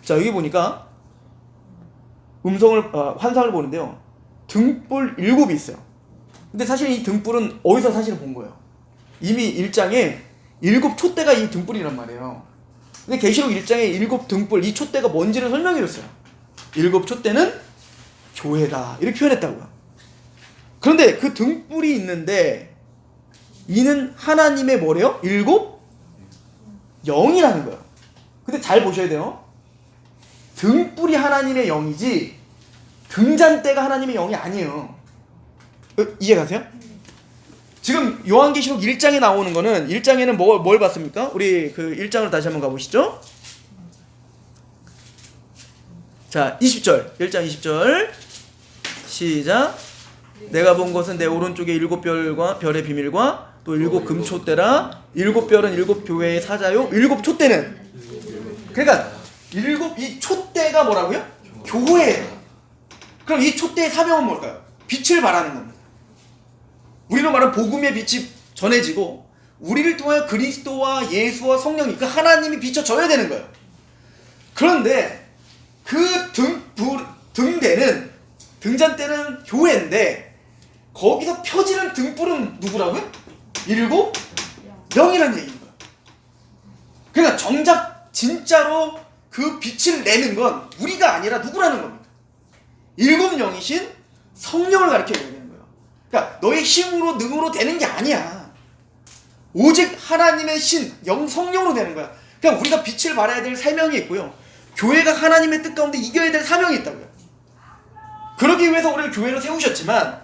자 여기 보니까 환상을 보는데요. 등불 7이 있어요. 근데 사실 이 등불은 어디서 사실은 본 거예요? 이미 1장에 7 촛대가 이 등불이란 말이에요. 근데 계시록 1장에 7 등불, 이 촛대가 뭔지를 설명해 줬어요. 7 촛대는 교회다 이렇게 표현했다고요. 그런데 그 등불이 있는데 이는 하나님의 뭐래요? 7 영이라는 거예요. 근데 잘 보셔야 돼요. 등불이 하나님의 영이지 등잔대가 하나님의 영이 아니에요. 이해가세요? 지금 요한계시록 1장에 나오는 거는 1장에는 뭘 봤습니까? 우리 그 1장으로 다시 한번 가보시죠. 자 20절 1장 20절 시작. 내가 본 것은 내 오른쪽에 7별과 별의 비밀과 또 7 금촛대라. 7별은 7 교회의 사자요 7 촛대는 그러니까 이 촛대가 뭐라고요? 교회예요. 그럼 이 촛대의 사명은 뭘까요? 빛을 발하는 겁니다. 우리로 말하면 복음의 빛이 전해지고 우리를 통하여 그리스도와 예수와 성령이 그 하나님이 비춰져야 되는 거예요. 그런데 그 등대는 등잔대는 교회인데 거기서 펴지는 등불은 누구라고요? 7 영이라는 얘기인 거예요. 그러니까 정작 진짜로 그 빛을 내는 건 우리가 아니라 누구라는 겁니다. 7 영이신 성령을 가르쳐야 되는 거예요. 그러니까 너의 힘으로 능으로 되는 게 아니야. 오직 하나님의 신, 성령으로 되는 거야. 그냥 우리가 빛을 발해야 될 사명이 있고요. 교회가 하나님의 뜻 가운데 이겨야 될 사명이 있다고요. 그러기 위해서 우리를 교회로 세우셨지만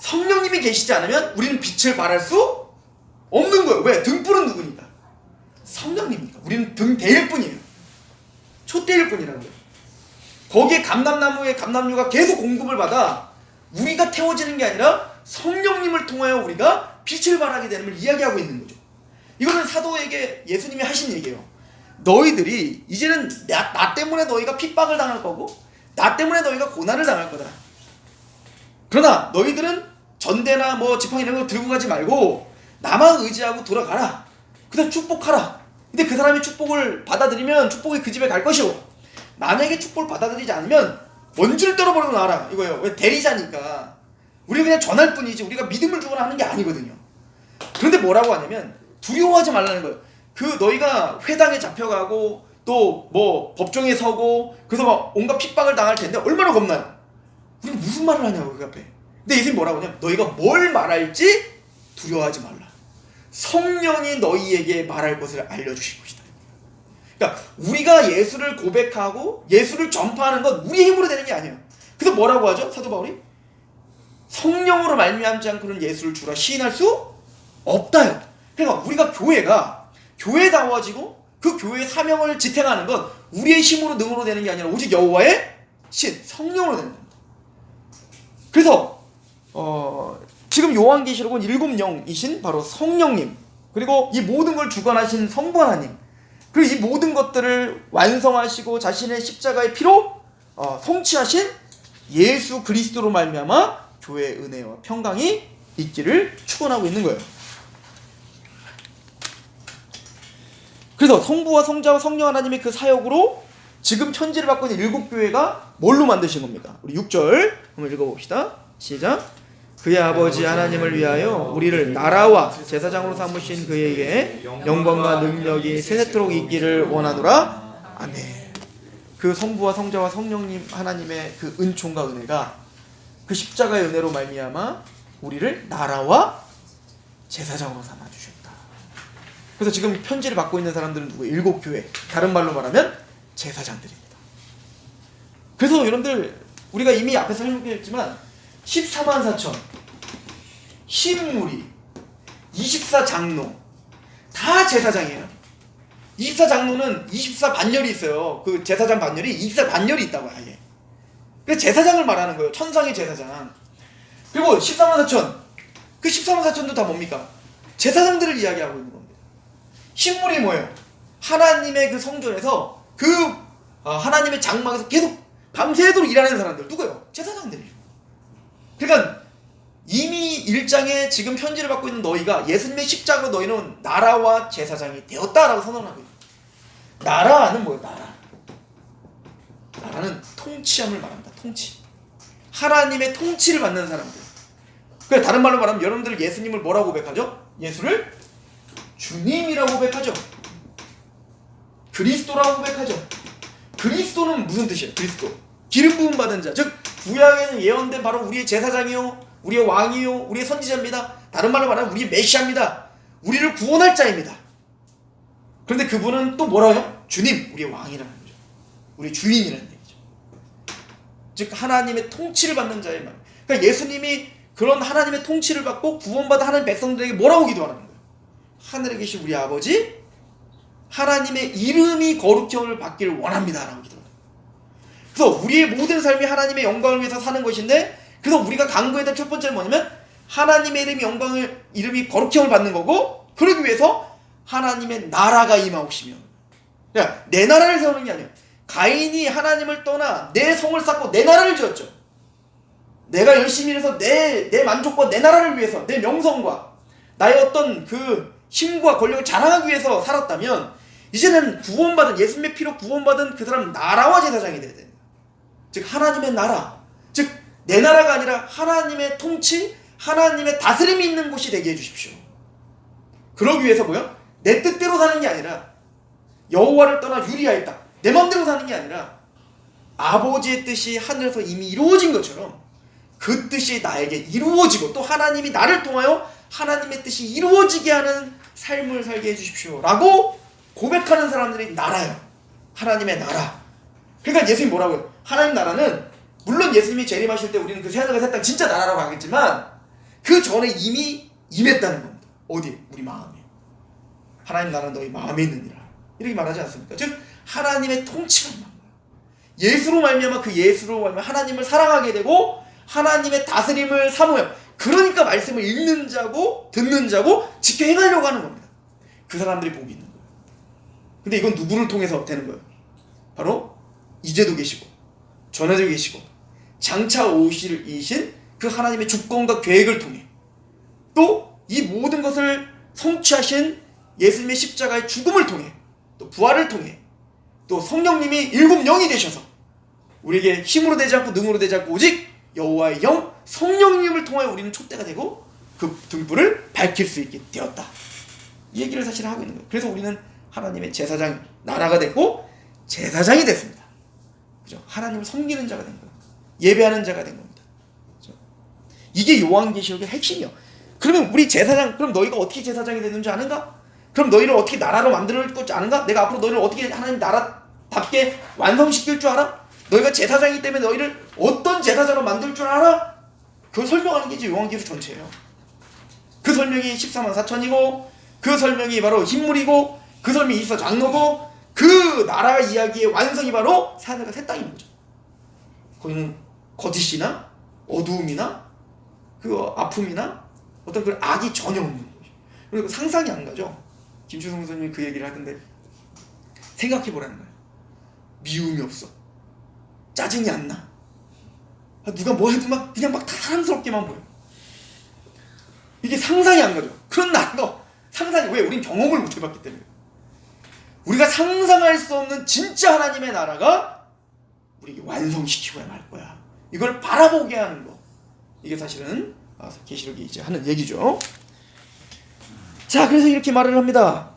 성령님이 계시지 않으면 우리는 빛을 발할 수 없는 거예요. 왜? 등불은 누구니까? 성령님이니까. 우리는 등대일 뿐이에요. 촛대일 뿐이라고요. 거기에 감람나무의 감람류가 계속 공급을 받아 우리가 태워지는 게 아니라 성령님을 통하여 우리가 빛을 발하게 되는 걸 이야기하고 있는 거죠. 이거는 사도에게 예수님이 하신 얘기예요. 너희들이 이제는 나 때문에 너희가 핍박을 당할 거고 나 때문에 너희가 고난을 당할 거다. 그러나 너희들은 전대나 뭐 지팡이 이런 거 들고 가지 말고 나만 의지하고 돌아가라. 그다음 축복하라. 근데 그 사람이 축복을 받아들이면 축복이 그 집에 갈 것이고 만약에 축복을 받아들이지 않으면 먼지를 떨어버리고 나와라 이거예요. 왜? 대리자니까. 우리가 그냥 전할 뿐이지 우리가 믿음을 주거나 하는 게 아니거든요. 그런데 뭐라고 하냐면 두려워하지 말라는 거예요. 그 너희가 회당에 잡혀가고 또 뭐 법정에 서고 그래서 막 온갖 핍박을 당할 텐데 얼마나 겁나요? 우리가 무슨 말을 하냐고 그 앞에. 근데 예수님 뭐라고 하냐면 너희가 뭘 말할지 두려워하지 말라. 성령이 너희에게 말할 것을 알려주실 것이다. 그러니까 우리가 예수를 고백하고 예수를 전파하는 건 우리의 힘으로 되는 게 아니에요. 그래서 뭐라고 하죠? 사도 바울이? 성령으로 말미암지 않고는 예수를 주라 시인할 수 없다요. 그러니까 우리가 교회가 교회다워지고 그 교회의 사명을 지탱하는 건 우리의 힘으로 능으로 되는 게 아니라 오직 여호와의 신, 성령으로 되는 겁니다. 그래서 지금 요한계시록은 7 영이신 바로 성령님 그리고 이 모든 걸 주관하신 성부 하나님 그리고 이 모든 것들을 완성하시고 자신의 십자가의 피로 성취하신 예수 그리스도로 말미암아 교회의 은혜와 평강이 있기를 축원하고 있는 거예요. 그래서 성부와 성자와 성령 하나님의 그 사역으로 지금 편지를 받고 있는 7 교회가 뭘로 만드신 겁니까? 우리 6절 한번 읽어봅시다. 시작. 그의 아버지 하나님을 위하여 우리를 나라와 제사장으로 삼으신 그에게 영광과 능력이 세세토록 있기를 원하노라. 아멘. 그 성부와 성자와 성령님 하나님의 그 은총과 은혜가 그 십자가의 은혜로 말미암아 우리를 나라와 제사장으로 삼아주셨다. 그래서 지금 편지를 받고 있는 사람들은 누구예요? 일곱 교회, 다른 말로 말하면 제사장들입니다. 그래서 여러분들 우리가 이미 앞에서 설명했지만 14만 4천 신무리 24장로 다 제사장이에요. 24장로는 24반열이 있어요. 그 제사장 반열이 24반열이 있다고 아예. 그래서 제사장을 말하는 거예요. 천상의 제사장. 그리고 14만 4천 그 14만 4천도 다 뭡니까? 제사장들을 이야기하고 있는 겁니다. 신물이 뭐예요? 하나님의 그 성전에서 하나님의 장막에서 계속 밤새도록 일하는 사람들 누구예요? 제사장들이죠. 그러니까 이미 1장에 지금 편지를 받고 있는 너희가 예수님의 십자가로 너희는 나라와 제사장이 되었다라고 선언하고 있어요. 나라는 뭐예요? 나라는 통치함을 말합니다. 통치. 하나님의 통치를 받는 사람들. 그러니까 다른 말로 말하면 여러분들 예수님을 뭐라고 고백하죠? 예수를 주님이라고 고백하죠. 그리스도라고 고백하죠. 그리스도는 무슨 뜻이에요? 그리스도. 기름 부음 받은 자. 즉 구약에는 예언된 바로 우리의 제사장이요, 우리의 왕이요, 우리의 선지자입니다. 다른 말로 말하면 우리의 메시아입니다. 우리를 구원할 자입니다. 그런데 그분은 또 뭐라고요? 주님, 우리의 왕이라는 거죠. 우리의 주인이라는 얘기죠. 즉 하나님의 통치를 받는 자의 말. 그러니까 예수님이 그런 하나님의 통치를 받고 구원받은 하나님 백성들에게 뭐라고 기도하는 거예요? 하늘에 계신 우리 아버지, 하나님의 이름이 거룩형을 받기를 원합니다 라고 기도합니다. 그래서 우리의 모든 삶이 하나님의 영광을 위해서 사는 것인데, 그래서 우리가 강구해야 될 첫 번째는 뭐냐면 하나님의 이름이 거룩형을 받는 거고, 그러기 위해서 하나님의 나라가 임하옵시며, 그러니까 내 나라를 세우는 게 아니에요. 가인이 하나님을 떠나 내 성을 쌓고 내 나라를 지었죠. 내가 열심히 해서 내 만족과 내 나라를 위해서, 내 명성과 나의 어떤 그 힘과 권력을 자랑하기 위해서 살았다면, 이제는 구원받은, 예수님의 피로 구원받은 그 사람 나라와 제사장이 돼야 됩니다. 즉 하나님의 나라, 즉 내 나라가 아니라 하나님의 통치, 하나님의 다스림이 있는 곳이 되게 해주십시오. 그러기 위해서 뭐요? 내 뜻대로 사는 게 아니라, 여호와를 떠나 유리하였다, 내 마음대로 사는 게 아니라 아버지의 뜻이 하늘에서 이미 이루어진 것처럼 그 뜻이 나에게 이루어지고, 또 하나님이 나를 통하여 하나님의 뜻이 이루어지게 하는 삶을 살게 해주십시오 라고 고백하는 사람들이 나라예요. 하나님의 나라. 그러니까 예수님이 뭐라고요? 하나님 나라는, 물론 예수님이 재림하실 때 우리는 그 새하늘과 새 땅 진짜 나라라고 하겠지만, 그 전에 이미 임했다는 겁니다. 어디? 우리 마음에. 하나님 나라는 너희 마음에 있느니라, 이렇게 말하지 않습니까? 즉 하나님의 통치가 임한 거예요. 예수로 말미암아, 그 예수로 말미암아 하나님을 사랑하게 되고 하나님의 다스림을 사모해요. 그러니까 말씀을 읽는 자고 듣는 자고 지켜 행하려고 하는 겁니다. 그 사람들이 복이 있는 거예요. 근데 이건 누구를 통해서 되는 거예요? 바로 이제도 계시고 전에도 계시고 장차 오시신 그 하나님의 주권과 계획을 통해, 또 이 모든 것을 성취하신 예수님의 십자가의 죽음을 통해, 또 부활을 통해, 또 성령님이 일곱 영이 되셔서 우리에게 힘으로 되지 않고 능으로 되지 않고 오직 여호와의 영 성령님을 통하여 우리는 촛대가 되고 그 등불을 밝힐 수 있게 되었다. 이 얘기를 사실 하고 있는 거예요. 그래서 우리는 하나님의 제사장, 나라가 됐고 제사장이 됐습니다. 그죠? 하나님을 섬기는 자가 된 거예요. 예배하는 자가 된 겁니다. 그죠? 이게 요한계시록의 핵심이요. 그러면 우리 제사장, 그럼 너희가 어떻게 제사장이 되는 줄 아는가? 그럼 너희를 어떻게 나라로 만들 줄 아는가? 내가 앞으로 너희를 어떻게 하나님 나라답게 완성시킬 줄 알아? 너희가 제사장이기 때문에 너희를 어떤 제사장으로 만들 줄 알아? 그걸 설명하는 게 이제 요한계시록 전체예요. 그 설명이 14만 4천이고, 그 설명이 바로 흰물이고, 그 설명이 있어 장로고, 그 나라 이야기의 완성이 바로 하늘과 새 땅인 거죠. 거기는 거짓이나 어두움이나 그 아픔이나 어떤 그 악이 전혀 없는 거죠. 그리고 상상이 안 가죠. 김추성 선생님이 그 얘기를 하던데, 생각해 보라는 거예요. 미움이 없어. 짜증이 안 나. 누가 뭐 해도 그냥 다 사랑스럽게만 보여. 이게 상상이 안 가죠. 그런 나라가 상상이, 왜? 우린 경험을 못 해봤기 때문에. 우리가 상상할 수 없는 진짜 하나님의 나라가 우리에게 완성시키고야 말 거야. 이걸 바라보게 하는 거. 이게 사실은 계시록이 이제 하는 얘기죠. 자, 그래서 이렇게 말을 합니다.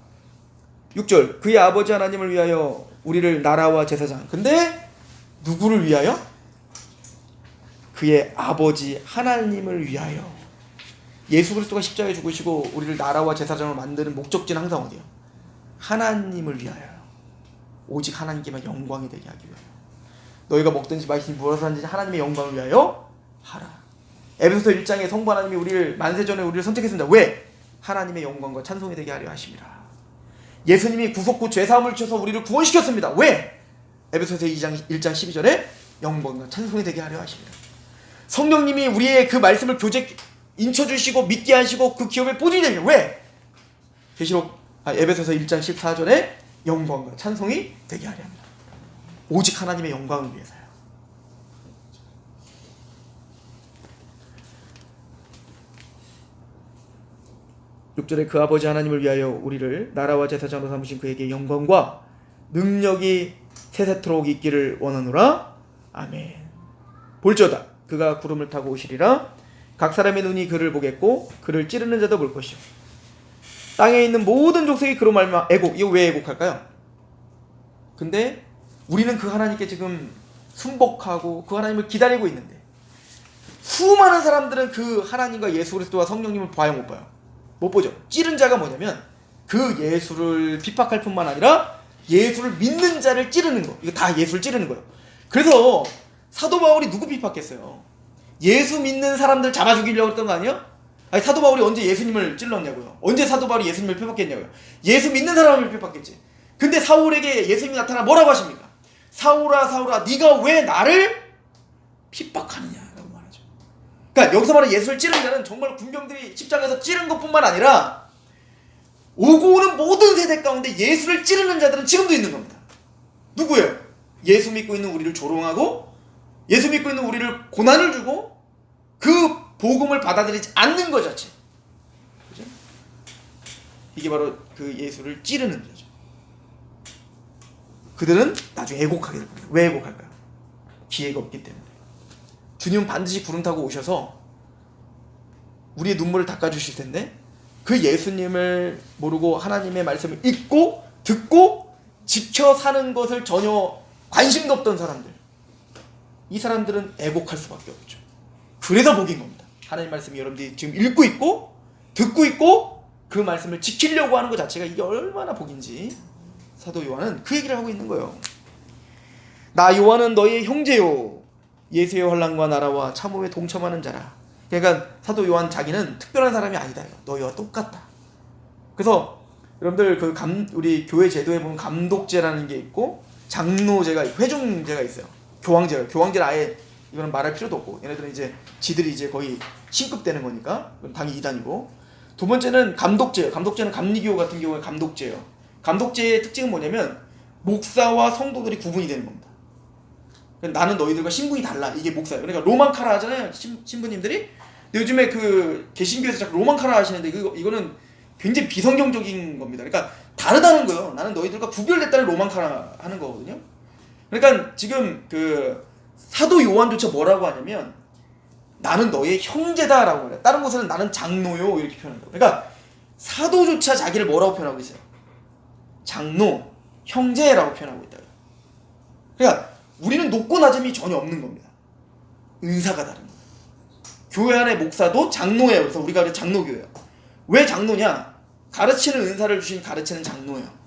6절, 그의 아버지 하나님을 위하여 우리를 나라와 제사장. 근데 누구를 위하여? 그의 아버지 하나님을 위하여. 예수 그리스도가 십자가에 죽으시고 우리를 나라와 제사장을 만드는 목적지는 항상 어디요? 하나님을 위하여. 오직 하나님께만 영광이 되게 하기 위하여. 너희가 먹든지 마시든지 무엇을 하든지 하나님의 영광을 위하여 하라. 에베소서 1장에 성부 하나님이 우리를 만세전에 우리를 선택했습니다. 왜? 하나님의 영광과 찬송이 되게 하려 하심이라. 예수님이 구속 후 죄사함을 주셔서 우리를 구원시켰습니다. 왜? 에베소서 1장 12절에 영광과 찬송이 되게 하려 하십니다. 성령님이 우리의 그 말씀을 인쳐주시고 믿게 하시고 그 기업에 보증이 됩니다. 왜? 에베소서 1장 14절에 영광과 찬송이 되게 하려 합니다. 오직 하나님의 영광을 위해서요. (6절에) 그 아버지 하나님을 위하여 우리를 나라와 제사장으로 삼으신 그에게 영광과 능력이 세세토록 있기를 원하노라. 아멘. 볼지어다 그가 구름을 타고 오시리라. 각 사람의 눈이 그를 보겠고 그를 찌르는 자도 볼 것이요 땅에 있는 모든 족속이 그로 말미암아 애곡. 이거 왜 애곡할까요? 근데 우리는 그 하나님께 지금 순복하고 그 하나님을 기다리고 있는데 수많은 사람들은 그 하나님과 예수 그리스도와 성령님을 봐요, 못 봐요? 못 보죠. 찌른 자가 뭐냐면 그 예수를 비박할 뿐만 아니라 예수를 믿는 자를 찌르는 거. 이거 다 예수를 찌르는 거예요. 그래서 사도 바울이 누구 비박했어요? 예수 믿는 사람들 잡아 죽이려고 했던 거 아니에요? 아니, 사도 바울이 언제 예수님을 찔렀냐고요? 언제 사도 바울이 예수님을 핍박했냐고요? 예수 믿는 사람을 핍박했지. 근데 사울에게 예수님이 나타나 뭐라고 하십니까? 사울아 사울아 네가 왜 나를 핍박하느냐라고 말하죠. 그러니까 여기서 말하는 예수를 찌른 자는 정말 군병들이 십자가에서 찌른 것뿐만 아니라 오고 오는 모든 세대 가운데 예수를 찌르는 자들은 지금도 있는 겁니다. 누구예요? 예수 믿고 있는 우리를 조롱하고 예수 믿고 있는 우리를 고난을 주고 그 복음을 받아들이지 않는 것 자체. 그죠? 이게 바로 그 예수를 찌르는 자죠. 그들은 나중에 애곡하게 될 겁니다. 왜 애곡할까요? 기회가 없기 때문에. 주님은 반드시 구름 타고 오셔서 우리의 눈물을 닦아주실 텐데 그 예수님을 모르고 하나님의 말씀을 읽고 듣고 지켜 사는 것을 전혀 관심도 없던 사람들, 이 사람들은 애곡할 수밖에 없죠. 그래서 복인 겁니다. 하나님 말씀이 여러분들이 지금 읽고 있고 듣고 있고 그 말씀을 지키려고 하는 것 자체가 이게 얼마나 복인지 사도 요한은 그 얘기를 하고 있는 거예요. 나 요한은 너희의 형제요 예수의 환난과 나라와 참음에 동참하는 자라. 그러니까 사도 요한 자기는 특별한 사람이 아니다. 너희와 똑같다. 그래서 여러분들 우리 교회 제도에 보면 감독제라는 게 있고 장로제가 있고 회중제가 있어요. 교황제는 아예 이거는 말할 필요도 없고 얘네들은 이제 지들이 이제 거의 신급되는 거니까 당이 이단이고, 두 번째는 감독제예요. 감독제는 감리교 같은 경우에 감독제예요. 감독제의 특징은 뭐냐면 목사와 성도들이 구분이 되는 겁니다. 나는 너희들과 신분이 달라. 이게 목사예요. 그러니까 로만카라 하잖아요. 신부님들이. 근데 요즘에 그 개신교에서 자꾸 로만카라 하시는데 이거는 굉장히 비성경적인 겁니다. 그러니까 다르다는 거예요. 나는 너희들과 구별됐다는 로만카라 하는 거거든요. 그러니까 지금 그 사도 요한조차 뭐라고 하냐면 나는 너의 형제다라고 그래요. 다른 곳에는 나는 장로요 이렇게 표현한다고. 그러니까 사도조차 자기를 뭐라고 표현하고 있어요? 장로, 형제라고 표현하고 있다. 그러니까 우리는 높고 낮음이 전혀 없는 겁니다. 은사가 다른 거예요. 교회 안의 목사도 장로예요. 그래서 우리가 장로교예요. 왜 장로냐? 가르치는 은사를 주신 가르치는 장로예요.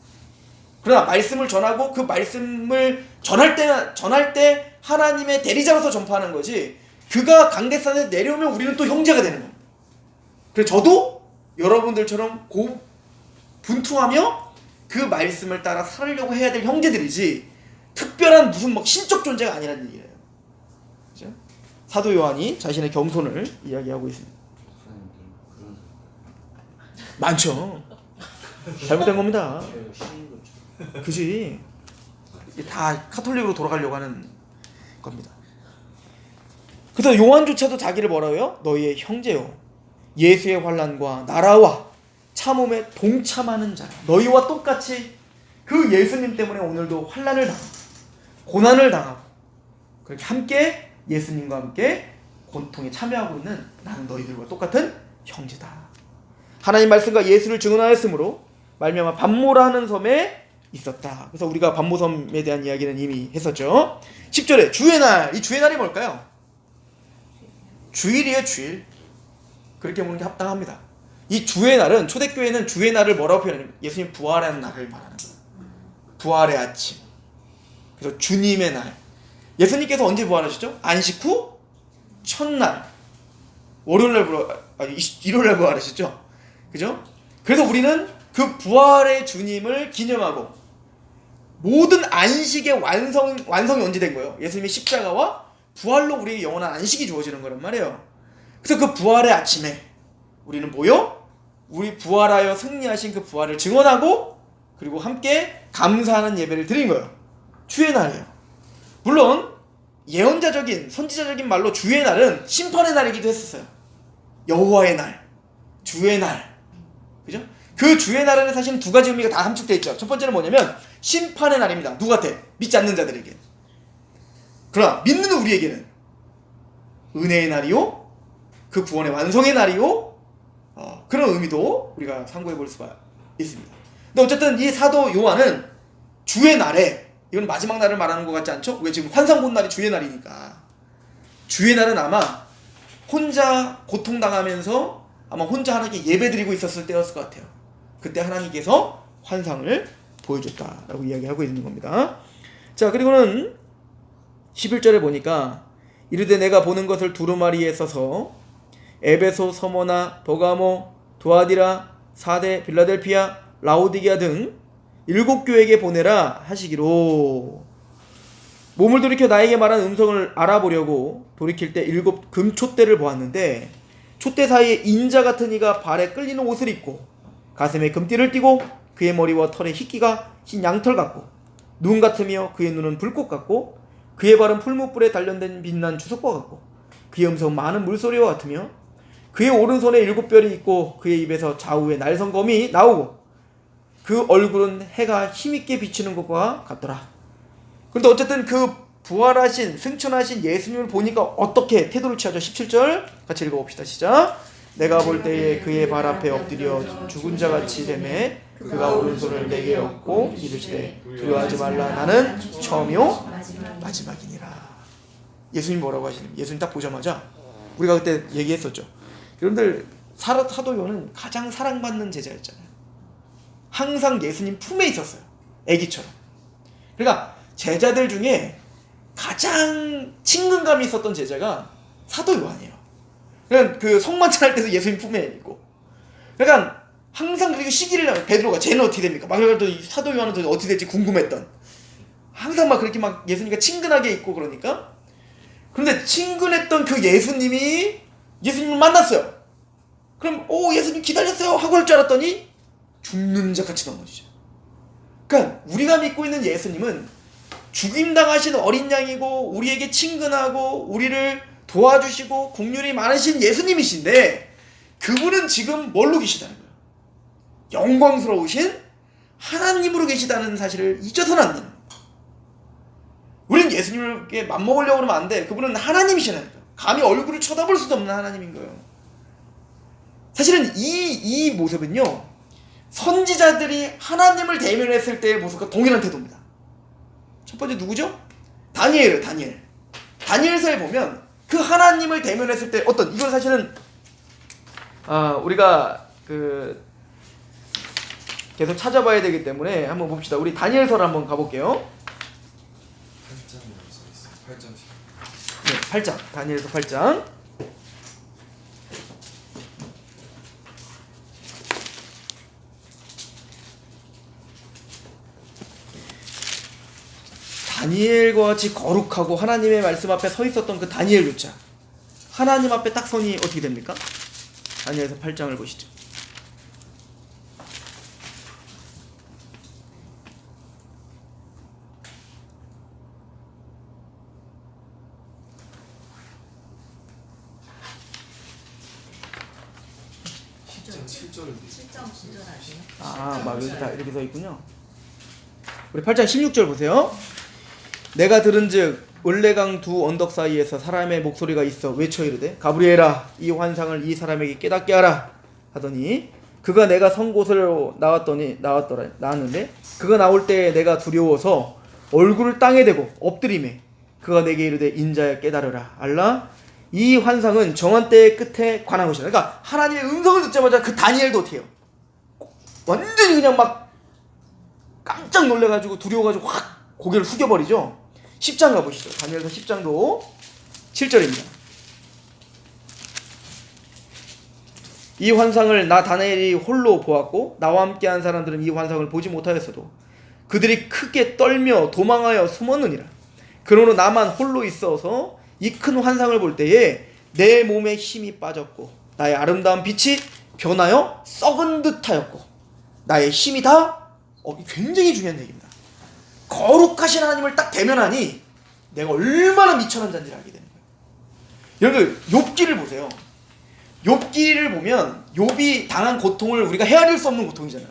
그러나 말씀을 전하고 그 말씀을 전할 때 하나님의 대리자로서 전파하는 거지, 그가 강대산에 내려오면 우리는 또 형제가 되는 겁니다. 그래서 저도 여러분들처럼 분투하며 그 말씀을 따라 살려고 해야 될 형제들이지 특별한 무슨 막 신적 존재가 아니라는 얘기예요. 그죠? 사도 요한이 자신의 겸손을 이야기하고 있습니다. 많죠. 잘못된 겁니다. 그지? 다 카톨릭으로 돌아가려고 하는 겁니다. 그래서 요한조차도 자기를 뭐라고 해요? 너희의 형제요 예수의 환난과 나라와 참음에 동참하는 자라. 너희와 똑같이 그 예수님 때문에 오늘도 환난을 당하고 고난을 당하고 그렇게 함께 예수님과 함께 고통에 참여하고 있는 나는 너희들과 똑같은 형제다. 하나님 말씀과 예수를 증언하였으므로 말미암아 반모라 하는 섬에 있었다. 그래서 우리가 반모섬에 대한 이야기는 이미 했었죠. 10절에 주의 날, 이 주의 날이 뭘까요? 주일이에요, 주일. 그렇게 보는 게 합당합니다. 이 주의 날은, 초대교회는 주의 날을 뭐라고 표현하냐면 예수님 부활한 날을 말하는 거예요. 부활의 아침. 그래서 주님의 날. 예수님께서 언제 부활하셨죠? 안식 후 첫날. 월요일날 일요일날 부활하셨죠? 그죠? 그래서 우리는 그 부활의 주님을 기념하고 모든 안식의 완성이 언제 된 거예요? 예수님의 십자가와 부활로 우리에게 영원한 안식이 주어지는 거란 말이에요. 그래서 그 부활의 아침에 우리는 모여 우리 부활하여 승리하신 그 부활을 증언하고 그리고 함께 감사하는 예배를 드린 거예요. 주의 날이에요. 물론 예언자적인 선지자적인 말로 주의 날은 심판의 날이기도 했었어요. 여호와의 날, 주의 날, 그죠? 그 주의 날에는 사실 두 가지 의미가 다 함축되어 있죠. 첫 번째는 뭐냐면 심판의 날입니다. 누구한테? 믿지 않는 자들에게. 그러나 믿는 우리에게는 은혜의 날이요, 그 구원의 완성의 날이요, 그런 의미도 우리가 상고해 볼 수가 있습니다. 근데 어쨌든 이 사도 요한은 주의 날에, 이건 마지막 날을 말하는 것 같지 않죠? 왜 지금 환상 본 날이 주의 날이니까. 주의 날은 아마 혼자 고통당하면서 아마 혼자 하나님께 예배드리고 있었을 때였을 것 같아요. 그때 하나님께서 환상을 보여줬다라고 이야기하고 있는 겁니다. 자, 그리고는 11절에 보니까 이르되 내가 보는 것을 두루마리에 써서 에베소, 서머나, 버가모, 도아디라, 사데, 빌라델피아, 라오디게아 등 7교회에게 보내라 하시기로. 몸을 돌이켜 나에게 말한 음성을 알아보려고 돌이킬 때 7 금촛대를 보았는데 촛대 사이에 인자 같은 이가 발에 끌리는 옷을 입고 가슴에 금띠를 띠고 그의 머리와 털에 희끼가 흰 양털 같고 눈 같으며 그의 눈은 불꽃 같고 그의 발은 풀무불에 단련된 빛난 주석과 같고 그의 음성은 많은 물소리와 같으며 그의 오른손에 7별이 있고 그의 입에서 좌우에 날성검이 나오고 그 얼굴은 해가 힘있게 비치는 것과 같더라. 그런데 어쨌든 그 부활하신 승천하신 예수님을 보니까 어떻게 태도를 취하죠? 17절 같이 읽어봅시다. 시작. 내가 볼 때에 그의 발 앞에 엎드려 죽은 자같이 되매 그가 오른손을 내게 얻고 이르시되 두려워하지 말라 나는 처음이요 마지막이니라. 예수님 뭐라고 하시냐면 예수님 딱 보자마자 우리가 그때 얘기했었죠. 여러분들 사도 요한은 가장 사랑받는 제자였잖아요. 항상 예수님 품에 있었어요. 애기처럼. 그러니까 제자들 중에 가장 친근감이 있었던 제자가 사도 요한이에요. 그러니까 그 성만찬할 때도 예수님 품에 있고. 그러니까 항상 그리고 시기를 베드로가 쟤는 어떻게 됩니까? 막 그래가지고 사도 요한은 어떻게 될지 궁금했던. 항상 막 그렇게 막 예수님과 친근하게 있고 그러니까. 그런데 친근했던 그 예수님이 예수님을 만났어요. 그럼 예수님 기다렸어요 하고 할 줄 알았더니 죽는 자같이 넘어지죠. 그러니까 우리가 믿고 있는 예수님은 죽임당하신 어린 양이고 우리에게 친근하고 우리를 도와주시고 긍휼이 많으신 예수님이신데 그분은 지금 뭘로 계시다는 거예요? 영광스러우신 하나님으로 계시다는 사실을 잊어서는 안 됩니다. 우리는 예수님께 맞먹으려고 그러면 안 돼. 그분은 하나님이시라는 거예요. 감히 얼굴을 쳐다볼 수도 없는 하나님인 거예요. 사실은 이 모습은요, 선지자들이 하나님을 대면했을 때의 모습과 동일한 태도입니다. 첫 번째 누구죠? 다니엘이에요. 다니엘서에 보면 그 하나님을 대면했을 때 이건 사실은 우리가 계속 찾아봐야 되기 때문에 한번 봅시다. 우리 다니엘서를 한번 가볼게요. 8장 10. 네, 8장. 다니엘서 8장. 다니엘과 같이 거룩하고 하나님의 말씀 앞에 서 있었던 그 다니엘조차 하나님 앞에 딱 서니 어떻게 됩니까? 다니엘서 8장을 보시죠. 막 여기 다 이렇게 서 있군요. 우리 8장 16절 보세요. 내가 들은즉 을레강 두 언덕 사이에서 사람의 목소리가 있어 외쳐 이르되 가브리엘아 이 환상을 이 사람에게 깨닫게 하라 하더니 그가 내가 선 곳으로 나왔는데 그가 나올 때 내가 두려워서 얼굴을 땅에 대고 엎드리매 그가 내게 이르되 인자야 깨달으라 알라 이 환상은 정한 때의 끝에 관한 것이다. 그러니까 하나님의 음성을 듣자마자 그 다니엘도 어떻게 해요? 완전히 그냥 막 깜짝 놀래가지고 두려워가지고 확 고개를 숙여버리죠. 10장 가보시죠. 다니엘서 10장도 7절입니다. 이 환상을 나 다니엘이 홀로 보았고 나와 함께한 사람들은 이 환상을 보지 못하였어도 그들이 크게 떨며 도망하여 숨었느니라. 그러므로 나만 홀로 있어서 이 큰 환상을 볼 때에 내 몸에 힘이 빠졌고 나의 아름다운 빛이 변하여 썩은 듯하였고 나의 힘이 다 굉장히 중요한 얘기입니다. 거룩하신 하나님을 딱 대면하니 내가 얼마나 미천한 자인지를 알게 되는 거예요. 여러분 욥기를 보세요. 욥기를 보면 욥이 당한 고통을 우리가 헤아릴 수 없는 고통이잖아요.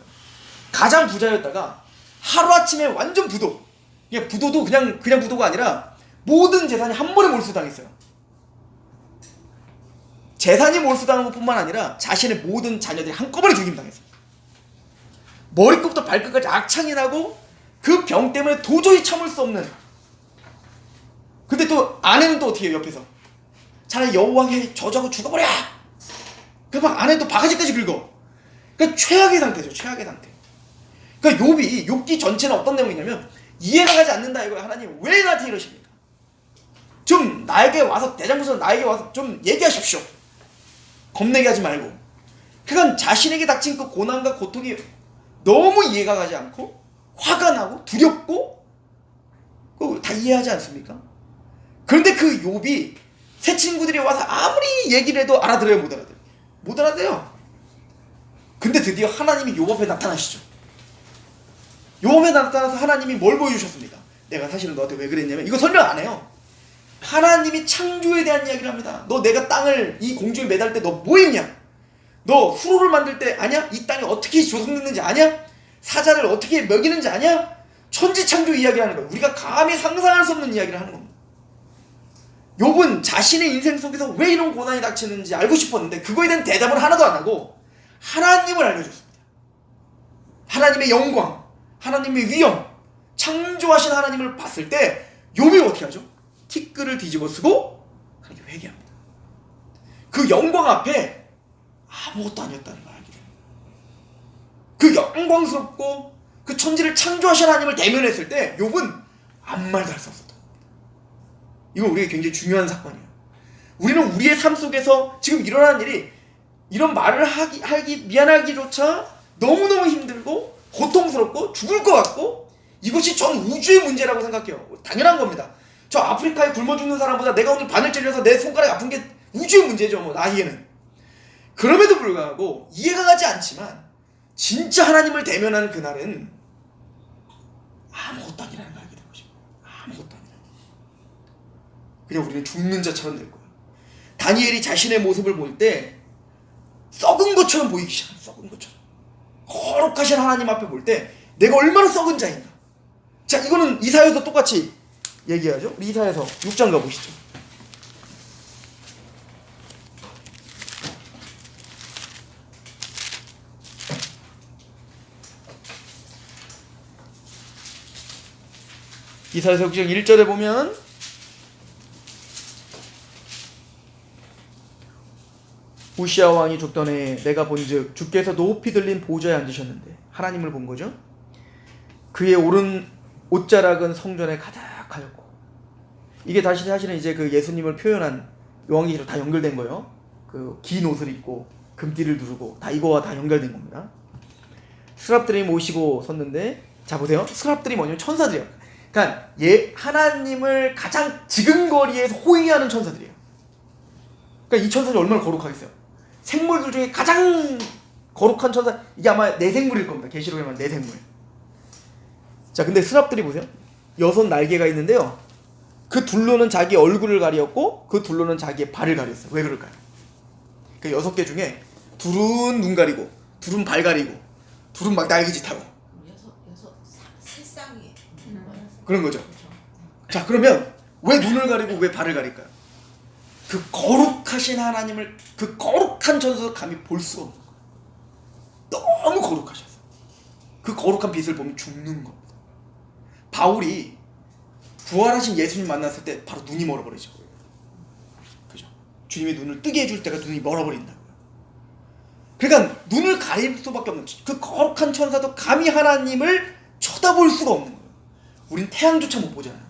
가장 부자였다가 하루아침에 완전 부도. 그냥 부도도 그냥 부도가 아니라 모든 재산이 한 번에 몰수당했어요. 재산이 몰수당한 것뿐만 아니라 자신의 모든 자녀들이 한꺼번에 죽임당했어요. 머리끝부터 발끝까지 악창이 나고 그 병 때문에 도저히 참을 수 없는. 근데 또 아내는 또 어떻게 해요? 옆에서 차라리 여호와께 저주하고 죽어버려. 그 막 아내는 또 바가지까지 긁어. 그러니까 최악의 상태죠. 최악의 상태. 그러니까 욥기 전체는 어떤 내용이냐면 이해가 가지 않는다 이거야. 하나님 왜 나한테 이러십니까? 좀 나에게 와서 대장부서 나에게 와서 좀 얘기하십시오. 겁내게 하지 말고. 그러니까 자신에게 닥친 그 고난과 고통이 너무 이해가 가지 않고 화가 나고 두렵고 다 이해하지 않습니까? 그런데 그 욥이 새 친구들이 와서 아무리 얘기를 해도 알아들어요? 못 알아들어요? 못 알아들어요. 근데 드디어 하나님이 욥 앞에 나타나시죠. 욥 앞에 나타나서 하나님이 뭘 보여주셨습니까? 내가 사실은 너한테 왜 그랬냐면 이거 설명 안 해요. 하나님이 창조에 대한 이야기를 합니다. 너 내가 땅을 이 공중에 매달 때 너 뭐 했냐? 너 수로를 만들 때 아냐? 이 땅이 어떻게 조성됐는지 아냐? 사자를 어떻게 먹이는지 아냐? 천지창조 이야기를 하는 거예요. 우리가 감히 상상할 수 없는 이야기를 하는 겁니다. 욥은 자신의 인생 속에서 왜 이런 고난이 닥치는지 알고 싶었는데 그거에 대한 대답을 하나도 안 하고 하나님을 알려줬습니다. 하나님의 영광, 하나님의 위엄, 창조하신 하나님을 봤을 때 욥이 어떻게 하죠? 티끌을 뒤집어 쓰고 하나님께 회개합니다. 그 영광 앞에 아무것도 아니었다는 걸 알게 됩니다. 그 영광스럽고 그 천지를 창조하신 하나님을 대면했을 때 욥은 아무 말도 할 수 없었다. 이건 우리에게 굉장히 중요한 사건이에요. 우리는 우리의 삶 속에서 지금 일어나는 일이 이런 말을 하기 미안하기조차 너무너무 힘들고 고통스럽고 죽을 것 같고 이것이 전 우주의 문제라고 생각해요. 당연한 겁니다. 저 아프리카에 굶어 죽는 사람보다 내가 오늘 바늘 찔려서 내 손가락이 아픈 게 우주의 문제죠. 뭐 나에게는. 그럼에도 불구하고 이해가 가지 않지만 진짜 하나님을 대면하는 그날은 아무것도 아니라는 걸 알게 된 것입니다. 아무것도 아니라. 그냥 우리는 죽는 자처럼 될 거예요. 다니엘이 자신의 모습을 볼 때 썩은 것처럼 보이기 시작해요. 썩은 것처럼. 거룩하신 하나님 앞에 볼 때 내가 얼마나 썩은 자인가. 자, 이거는 이사야도 똑같이 얘기하죠. 우리 이사야서 6장 가보시죠. 이사야서 6장 1절에 보면 우시아 왕이 죽던 해에 내가 본즉 주께서 높이 들린 보좌에 앉으셨는데 하나님을 본 거죠. 그의 오른 옷자락은 성전에 가득하였고 이게 다시 사실은 이제 그 예수님을 표현한 요한계시록 다 연결된 거예요. 그 긴 옷을 입고 금띠를 두르고 다 이거와 다 연결된 겁니다. 스랍들이 모시고 섰는데 자 보세요. 스랍들이 뭐냐면 천사들이에요. 그러니까 하나님을 가장 지근거리에서 호위하는 천사들이에요. 그러니까 이 천사들이 얼마나 거룩하겠어요. 생물들 중에 가장 거룩한 천사 이게 아마 내생물일 겁니다. 계시록에 말하면 내생물. 자 근데 스랍들이 보세요. 6 날개가 있는데요. 그 둘로는 자기 얼굴을 가리었고 그 둘로는 자기의 발을 가렸어요. 왜 그럴까요? 그 6개 중에 둘은 눈 가리고 둘은 발 가리고 둘은 막 날개짓하고 세상에 그런 거죠. 자 그러면 왜 눈을 가리고 왜 발을 가릴까요? 그 거룩하신 하나님을 그 거룩한 전서 감히 볼 수가 없는 거예요. 너무 거룩하셔서 그 거룩한 빛을 보면 죽는 겁니다. 바울이 부활하신 예수님 만났을 때 바로 눈이 멀어버리죠. 그죠? 주님의 눈을 뜨게 해줄 때가 눈이 멀어버린다고요. 그러니까 눈을 가릴 수밖에 없는 그 거룩한 천사도 감히 하나님을 쳐다볼 수가 없는 거예요. 우린 태양조차 못 보잖아요.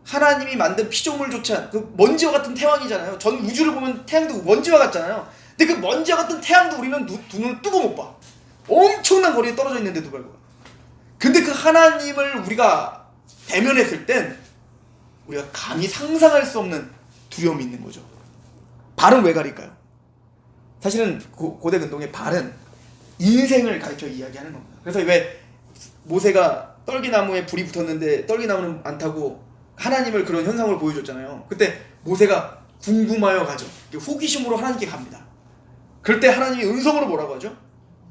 하나님이 만든 피조물조차 그 먼지와 같은 태양이잖아요. 전 우주를 보면 태양도 먼지와 같잖아요. 근데 그 먼지와 같은 태양도 우리는 눈을 뜨고 못 봐. 엄청난 거리에 떨어져 있는데도 불구하고. 근데 그 하나님을 우리가 대면했을 땐 우리가 감히 상상할 수 없는 두려움이 있는 거죠. 발은 왜 가릴까요? 사실은 고대 근동의 발은 인생을 가르쳐 이야기하는 겁니다. 그래서 왜 모세가 떨기나무에 불이 붙었는데 떨기나무는 안 타고 하나님을 그런 현상을 보여줬잖아요. 그때 모세가 궁금하여 가죠. 호기심으로 하나님께 갑니다. 그럴 때 하나님이 은성으로 뭐라고 하죠?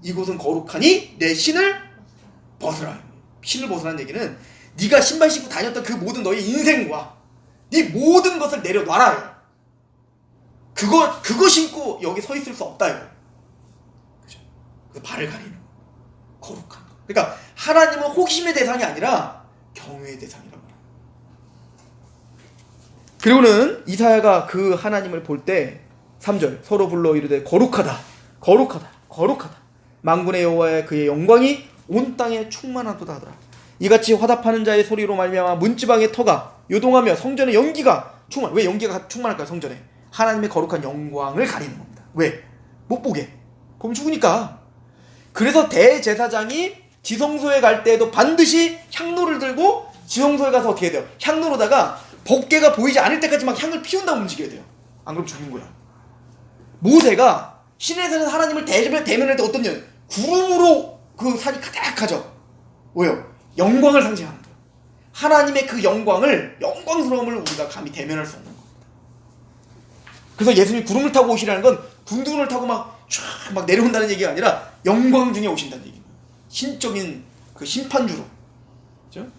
이곳은 거룩하니 내 신을 벗으라. 신을 벗으라는 얘기는 네가 신발 신고 다녔던 그 모든 너의 인생과 네 모든 것을 내려놔라요. 그거 신고 여기 서 있을 수 없다요. 그죠? 그 발을 가리는 거. 거룩한 거. 그러니까 하나님은 호기심의 대상이 아니라 경외의 대상이라고 해요. 그리고는 이사야가 그 하나님을 볼 때 3절 서로 불러 이르되 거룩하다 거룩하다 거룩하다 만군의 여호와의 그의 영광이 온 땅에 충만하도다 하더라. 이같이 화답하는 자의 소리로 말미암아 문지방의 터가 요동하며 성전의 연기가 충만. 왜 연기가 충만할까요? 성전에 하나님의 거룩한 영광을 가리는 겁니다. 왜? 못 보게. 보면 죽으니까. 그래서 대제사장이 지성소에 갈 때에도 반드시 향로를 들고 지성소에 가서 어떻게 해야 돼요? 향로로다가 법궤가 보이지 않을 때까지 막 향을 피운다고 움직여야 돼요. 안 그러면 죽는 거야. 모세가 시내에서는 하나님을 대면할 때 어떤 년 구름으로 그 산이 가득하죠. 왜요? 영광을 상징하는 거예요. 하나님의 그 영광스러움을 우리가 감히 대면할 수 없는 겁니다. 그래서 예수님이 구름을 타고 오시라는 건 군둔을 타고 막 내려온다는 얘기가 아니라 영광 중에 오신다는 얘기예요. 신적인 그 심판주로. 그렇죠?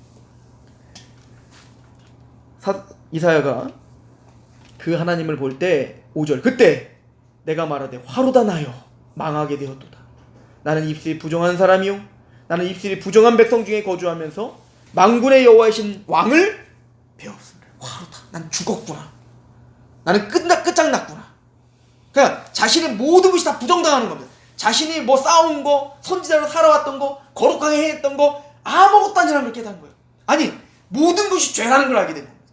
이사야가 그 하나님을 볼 때 5절 그때 내가 말하되 화로다 나여 망하게 되었도다. 나는 입술이 부정한 사람이요 나는 입술이 부정한 백성 중에 거주하면서 만군의 여호와이신 왕을 배웠습니다. 화로다. 난 죽었구나. 나는 끝장났구나. 그러니까 자신의 모든 것이 다 부정당하는 겁니다. 자신이 뭐 싸운 거, 선지자로 살아왔던 거, 거룩하게 했던 거 아무것도 아니라는 걸 깨달은 거예요. 아니 모든 것이 죄라는 걸 알게 된 겁니다.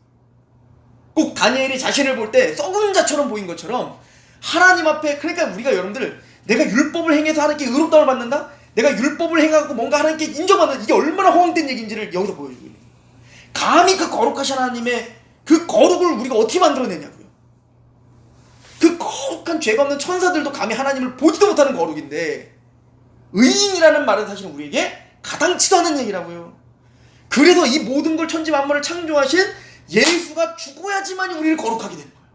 꼭 다니엘이 자신을 볼 때 썩은 자처럼 보인 것처럼 하나님 앞에 그러니까 우리가 여러분들 내가 율법을 행해서 하나님께 의롭다움을 받는다? 내가 율법을 행하고 뭔가 하나님께 인정받는 이게 얼마나 허황된 얘기인지를 여기서 보여주고 있는 거예요. 감히 그 거룩하신 하나님의 그 거룩을 우리가 어떻게 만들어내냐고요. 그 거룩한 죄가 없는 천사들도 감히 하나님을 보지도 못하는 거룩인데 의인이라는 말은 사실은 우리에게 가당치도 않은 얘기라고요. 그래서 이 모든 걸 천지 만물을 창조하신 예수가 죽어야지만 우리를 거룩하게 되는 거예요.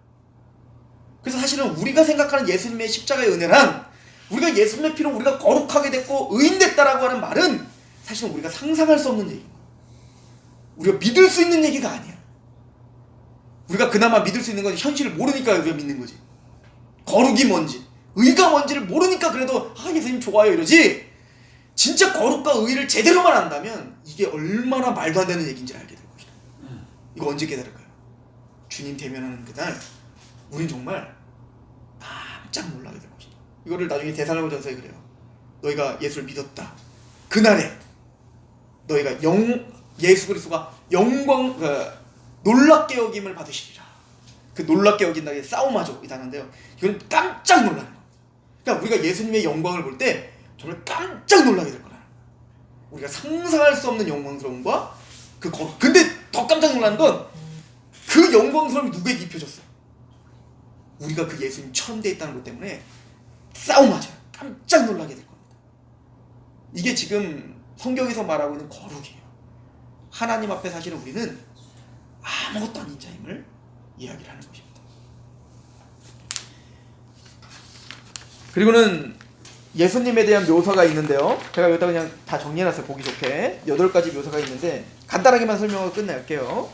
그래서 사실은 우리가 생각하는 예수님의 십자가의 은혜란 우리가 예수님의 피로 우리가 거룩하게 됐고 의인됐다라고 하는 말은 사실은 우리가 상상할 수 없는 얘기예요. 우리가 믿을 수 있는 얘기가 아니야. 우리가 그나마 믿을 수 있는 건 현실을 모르니까 우리가 믿는 거지. 거룩이 뭔지 의가 뭔지를 모르니까 그래도 예수님 좋아요 이러지. 진짜 거룩과 의를 제대로만 안다면 이게 얼마나 말도 안 되는 얘기인지를 알게 될 것이다. 이거 언제 깨달을까요? 주님 대면하는 그날 우린 정말 깜짝 놀라게 될 것이다. 이거를 나중에 데살로니가전서에 그래요. 너희가 예수를 믿었다. 그날에 너희가 예수 그리스도가 영광 놀랍게 여김을 받으시리라. 그 놀랍게 여긴다는 게 싸움하죠 이 단어인데요. 이건 깜짝 놀라는 거예요. 그러니까 우리가 예수님의 영광을 볼 때 정말 깜짝 놀라게 될 거라. 우리가 상상할 수 없는 영광스러움과 그 거룩. 근데 더 깜짝 놀라는 건 그 영광스러움이 누구에게 입혀졌어? 우리가 그 예수님 처음 돼 있다는 것 때문에 싸움하죠. 깜짝 놀라게 될 겁니다. 이게 지금 성경에서 말하고 있는 거룩이에요. 하나님 앞에 사실은 우리는 아무것도 아닌 자임을 이야기를 하는 것입니다. 그리고는 예수님에 대한 묘사가 있는데요. 제가 여기다 그냥 다 정리해놨어요. 보기 좋게 8가지 묘사가 있는데 간단하게만 설명하고 끝낼게요.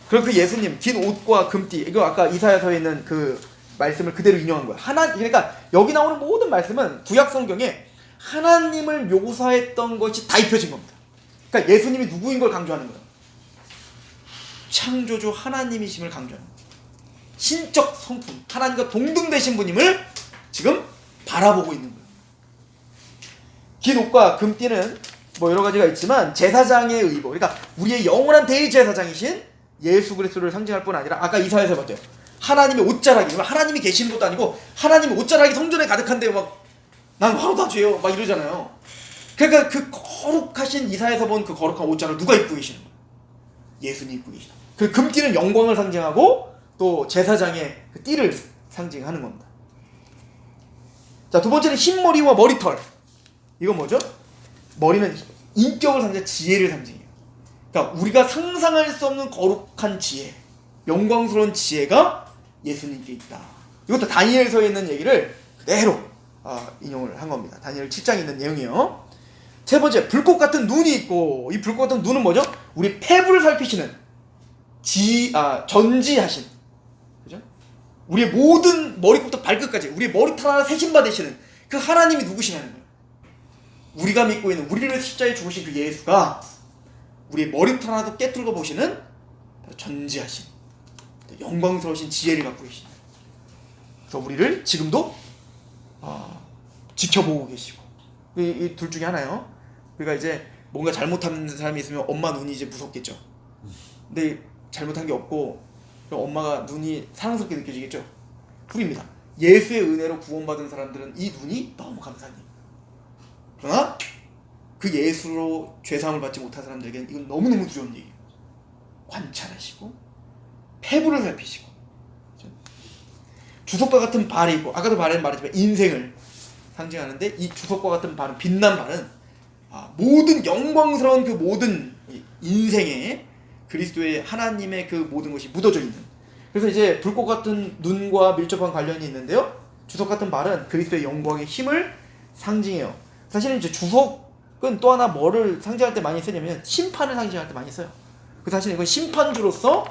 그럼 그 예수님 긴 옷과 금띠, 이거 아까 이사야서에 있는 그 말씀을 그대로 인용한 거야. 그러니까 여기 나오는 모든 말씀은 구약 성경에 하나님을 묘사했던 것이 다 입혀진 겁니다. 그러니까 예수님이 누구인 걸 강조하는 거예요. 창조주 하나님이심을 강조하는 거예요. 신적 성품, 하나님과 동등되신 분임을 지금 바라보고 있는 거예요. 긴 옷과 금띠는 뭐 여러 가지가 있지만 제사장의 의복, 그러니까 우리의 영원한 대제사장이신 예수 그리스도를 상징할 뿐 아니라 아까 이사야서 봤죠. 하나님의 옷자락이, 하나님이 계시는 것도 아니고 하나님의 옷자락이 성전에 가득한데 막 난 화로 다 죄요 막 이러잖아요. 그러니까 그 거룩하신 이사야서 본 그 거룩한 옷자락 누가 입고 계시는 거예요? 예수님 입고 계시다. 그 금띠는 영광을 상징하고 또 제사장의 그 띠를 상징하는 겁니다. 자, 두 번째는 흰머리와 머리털. 이건 뭐죠? 머리는 인격을 상징해, 지혜를 상징해요. 그러니까 우리가 상상할 수 없는 거룩한 지혜, 영광스러운 지혜가 예수님께 있다. 이것도 다니엘서에 있는 얘기를 그대로 인용을 한 겁니다. 다니엘 7장에 있는 내용이요. 세 번째, 불꽃 같은 눈이 있고, 이 불꽃 같은 눈은 뭐죠? 우리 폐부를 살피시는 전지하신, 그죠? 우리의 모든 머리부터 발끝까지 우리의 머리털 하나 세신받으시는 그 하나님이 누구시냐는 거예요. 우리가 믿고 있는, 우리를 십자가에 죽으신 그 예수가 우리의 머리털 하나도 깨뚫고 보시는 전지하신 영광스러우신 지혜를 갖고 계십니다. 그래서 우리를 지금도 지켜보고 계시고, 이 둘 중에 하나요. 우리가 이제 뭔가 잘못한 사람이 있으면 엄마 눈이 이제 무섭겠죠. 근데 잘못한 게 없고 엄마가 눈이 사랑스럽게 느껴지겠죠. 풀입니다. 예수의 은혜로 구원받은 사람들은 이 눈이 너무 감사해요. 그러나 그 예수로 죄사함을 받지 못한 사람들에게는 이건 너무너무 두려운 얘기예요. 관찰하시고 폐부를 살피시고, 주석과 같은 발이 있고, 아까도 말했지만 인생을 상징하는데, 이 주석과 같은 발은, 빛난 발은 모든 영광스러운 그 모든 인생에 그리스도의 하나님의 그 모든 것이 묻어져 있는, 그래서 이제 불꽃 같은 눈과 밀접한 관련이 있는데요, 주석 같은 발은 그리스도의 영광의 힘을 상징해요. 사실은 이제 주석은 또 하나 뭐를 상징할 때 많이 쓰냐면 심판을 상징할 때 많이 써요. 사실 이건 심판주로서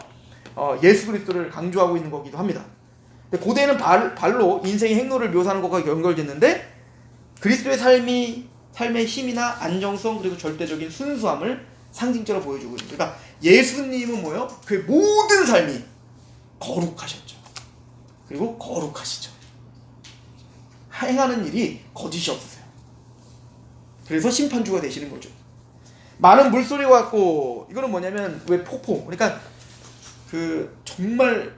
예수 그리스도를 강조하고 있는 거기도 합니다. 근데 고대에는 발로 인생의 행로를 묘사하는 것과 연결됐는데, 그리스도의 삶의 힘이나 안정성, 그리고 절대적인 순수함을 상징적으로 보여주고 있는. 그러니까 예수님은 뭐예요? 그 모든 삶이 거룩하셨죠. 그리고 거룩하시죠. 행하는 일이 거짓이 없으세요. 그래서 심판주가 되시는 거죠. 많은 물소리가 같고, 이거는 뭐냐면 왜 폭포, 그러니까 그 정말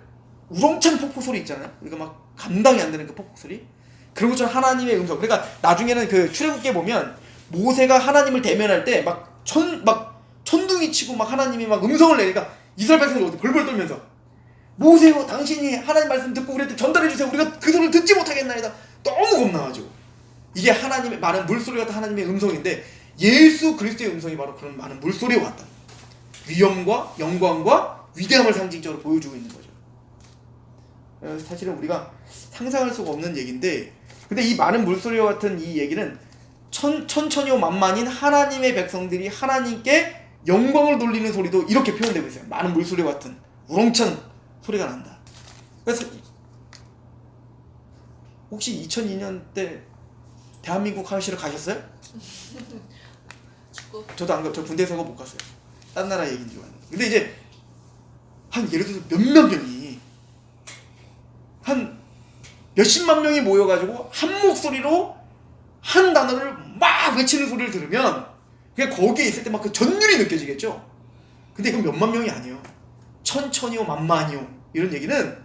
우렁찬 폭포 소리 있잖아요. 우리가 막 감당이 안 되는 그 폭포 소리. 그런 것처럼 하나님의 음성. 그러니까 나중에는 그 출애굽기에 보면 모세가 하나님을 대면할 때 막 천둥이 치고 막 하나님이 막 음성을 내니까 이스라엘 백성들이 벌벌 떨면서, 모세요, 당신이 하나님 말씀 듣고 우리한테 전달해 주세요. 우리가 그 소리를 듣지 못하겠나이다. 너무 겁나가지고. 이게 하나님의 많은 물소리 같은 하나님의 음성인데, 예수 그리스도의 음성이 바로 그런 많은 물소리와 같다. 위엄과 영광과 위대함을 상징적으로 보여주고 있는 거죠. 사실은 우리가 상상할 수가 없는 얘기인데, 근데 이 많은 물소리와 같은 이 얘기는 천천히오 만만인 하나님의 백성들이 하나님께 영광을 돌리는 소리도 이렇게 표현되고 있어요. 많은 물소리와 같은 우렁찬 소리가 난다. 그래서 혹시 2002년 때 대한민국 하시러 가셨어요? 저도 안 가요. 저 군대에서 못 갔어요. 딴 나라 얘기인 줄 알았는데. 근데 이제 한 예를 들어서 몇몇 명이 한 몇십만 명이 모여가지고 한 목소리로 한 단어를 막 외치는 소리를 들으면 그냥 거기에 있을 때 막 그 전율이 느껴지겠죠. 근데 이건 몇만 명이 아니에요. 천천히요 만만이요. 이런 얘기는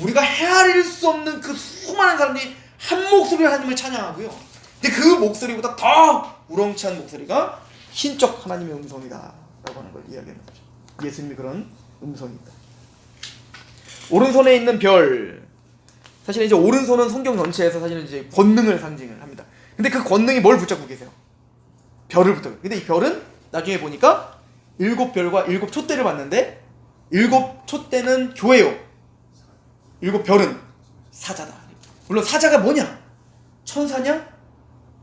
우리가 헤아릴 수 없는 그 수많은 사람들이 한 목소리로 하나님을 찬양하고요. 근데 그 목소리보다 더 우렁찬 목소리가 신적 하나님의 음성이다 라고 하는 걸 이야기하는 거죠. 예수님이 그런 음성이다. 오른손에 있는 별, 사실 이제 오른손은 성경 전체에서 사실은 이제 권능을 상징을 합니다. 근데 그 권능이 뭘 붙잡고 계세요? 별을 붙잡고. 근데 이 별은 나중에 보니까 7별과 7촛대를 봤는데, 7촛대는 교회요, 7별은 사자다. 물론 사자가 뭐냐? 천사냐?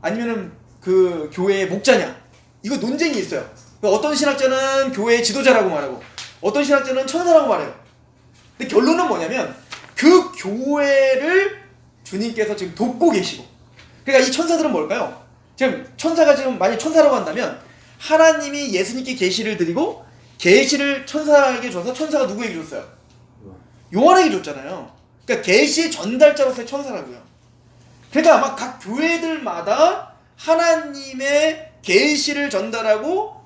아니면은 그 교회의 목자냐? 이거 논쟁이 있어요. 어떤 신학자는 교회의 지도자라고 말하고, 어떤 신학자는 천사라고 말해요. 근데 결론은 뭐냐면 그 교회를 주님께서 지금 돕고 계시고, 그러니까 이 천사들은 뭘까요? 지금 천사가 지금 만약 천사라고 한다면 하나님이 예수님께 계시를 드리고 계시를 천사에게 줘서 천사가 누구에게 줬어요? 요한에게 줬잖아요. 그러니까 계시의 전달자로서의 천사라고요. 그러니까 아마 각 교회들마다 하나님의 계시를 전달하고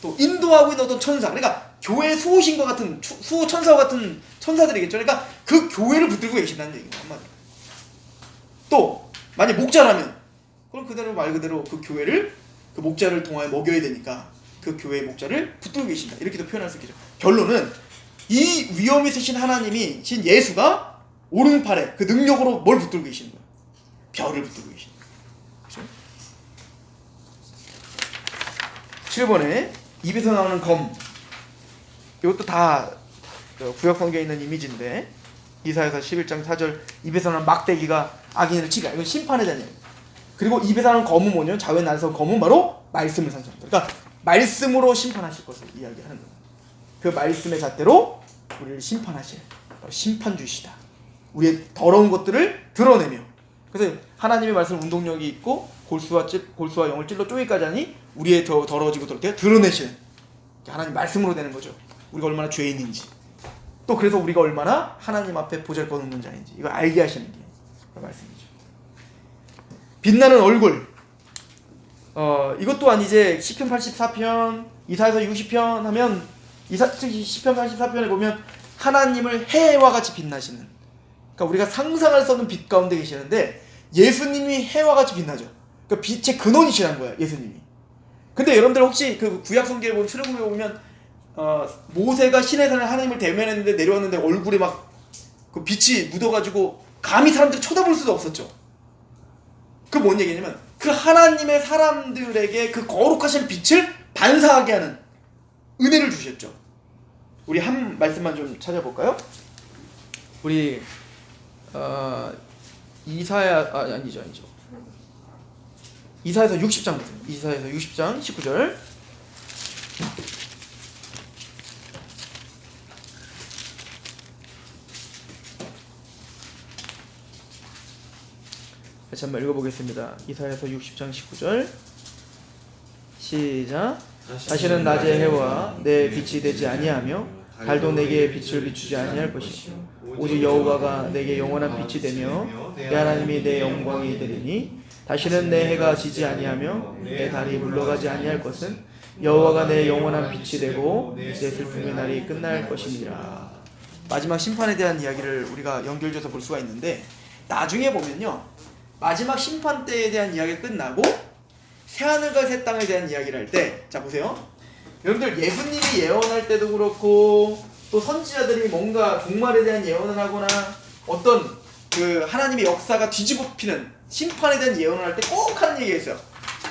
또 인도하고 있는 어떤 천사, 그러니까 교회 수호신과 같은 수호 천사와 같은 천사들이겠죠. 그러니까 그 교회를 붙들고 계신다는 얘기예요. 한마디로. 또 만약 목자라면 그럼 그대로 말 그대로 그 교회를 그 목자를 통하여 먹여야 되니까 그 교회의 목자를 붙들고 계신다, 이렇게도 표현할 수 있겠죠. 결론은 이 위엄이 있으신 하나님이 신 예수가 오른팔에 그 능력으로 뭘 붙들고 계시는 거예요? 별을 붙들고 계시는 거예요. 그렇죠? 7번에 입에서 나오는 검, 이것도 다 구약 성경에 있는 이미지인데 이사야서 11장 4절 입에서 나오는 막대기가 악인을 치게, 이건 심판에 대한 얘기. 그리고 입에서 나오는 검은 뭐냐? 좌우에 나서 검은 바로 말씀을 상징합니다. 그러니까 말씀으로 심판하실 것을 이야기하는 거예요. 그 말씀의 잣대로 우리를 심판하실 심판주시다. 우리의 더러운 것들을 드러내며, 그래서 하나님의 말씀 운동력이 있고 골수와 영을 찔러 쪼개까지 하니 우리의 더러워지고 드러내시는 하나님 말씀으로 되는 거죠. 우리가 얼마나 죄인인지, 또 그래서 우리가 얼마나 하나님 앞에 보잘것없는 자인지 이걸 알게 하시는 게 말씀이죠. 빛나는 얼굴, 이것 또한 이제 시편 84편, 이사야서 60편 하면 시편 84편에 보면 하나님을 해와 같이 빛나시는, 그러니까 우리가 상상할 수 없는 빛 가운데 계시는데 예수님이 해와 같이 빛나죠. 그러니까 빛의 근원이시라는 거예요, 예수님이. 근데 여러분들 혹시 그 구약 성경에 보면 출애굽에 보면 모세가 시내산에 하나님을 대면했는데 내려왔는데 얼굴에 막 그 빛이 묻어가지고 감히 사람들이 쳐다볼 수도 없었죠. 그 뭔 얘기냐면 그 하나님의 사람들에게 그 거룩하신 빛을 반사하게 하는 은혜를 주셨죠. 우리 한 말씀만 좀 찾아볼까요? 우리 아니죠. 이사야서 60장 보세요. 이사야서 60장 19절. 다시 한번 읽어보겠습니다. 이사야서 60장 19절. 시작. 다시는 낮의 해와 내 빛이 되지 아니하며 달도 내게 빛을 비추지 아니할 것이요 오직 여호와가 내게 영원한 빛이 되며 내 하나님이 내 영광이 되리니 다시는 내 해가 지지 아니하며 내 달이 물러가지 아니할 것은 여호와가 내 영원한 빛이 되고 내 슬픔의 날이 끝날 것이니라. 마지막 심판에 대한 이야기를 우리가 연결해서 볼 수가 있는데, 나중에 보면요, 마지막 심판 때에 대한 이야기가 끝나고 새하늘과 새 땅에 대한 이야기를 할 때, 자 보세요. 여러분들 예수님이 예언할 때도 그렇고 또 선지자들이 뭔가 종말에 대한 예언을 하거나 어떤 그 하나님의 역사가 뒤집어피는 심판에 대한 예언을 할 때 꼭 하는 얘기가 있어요.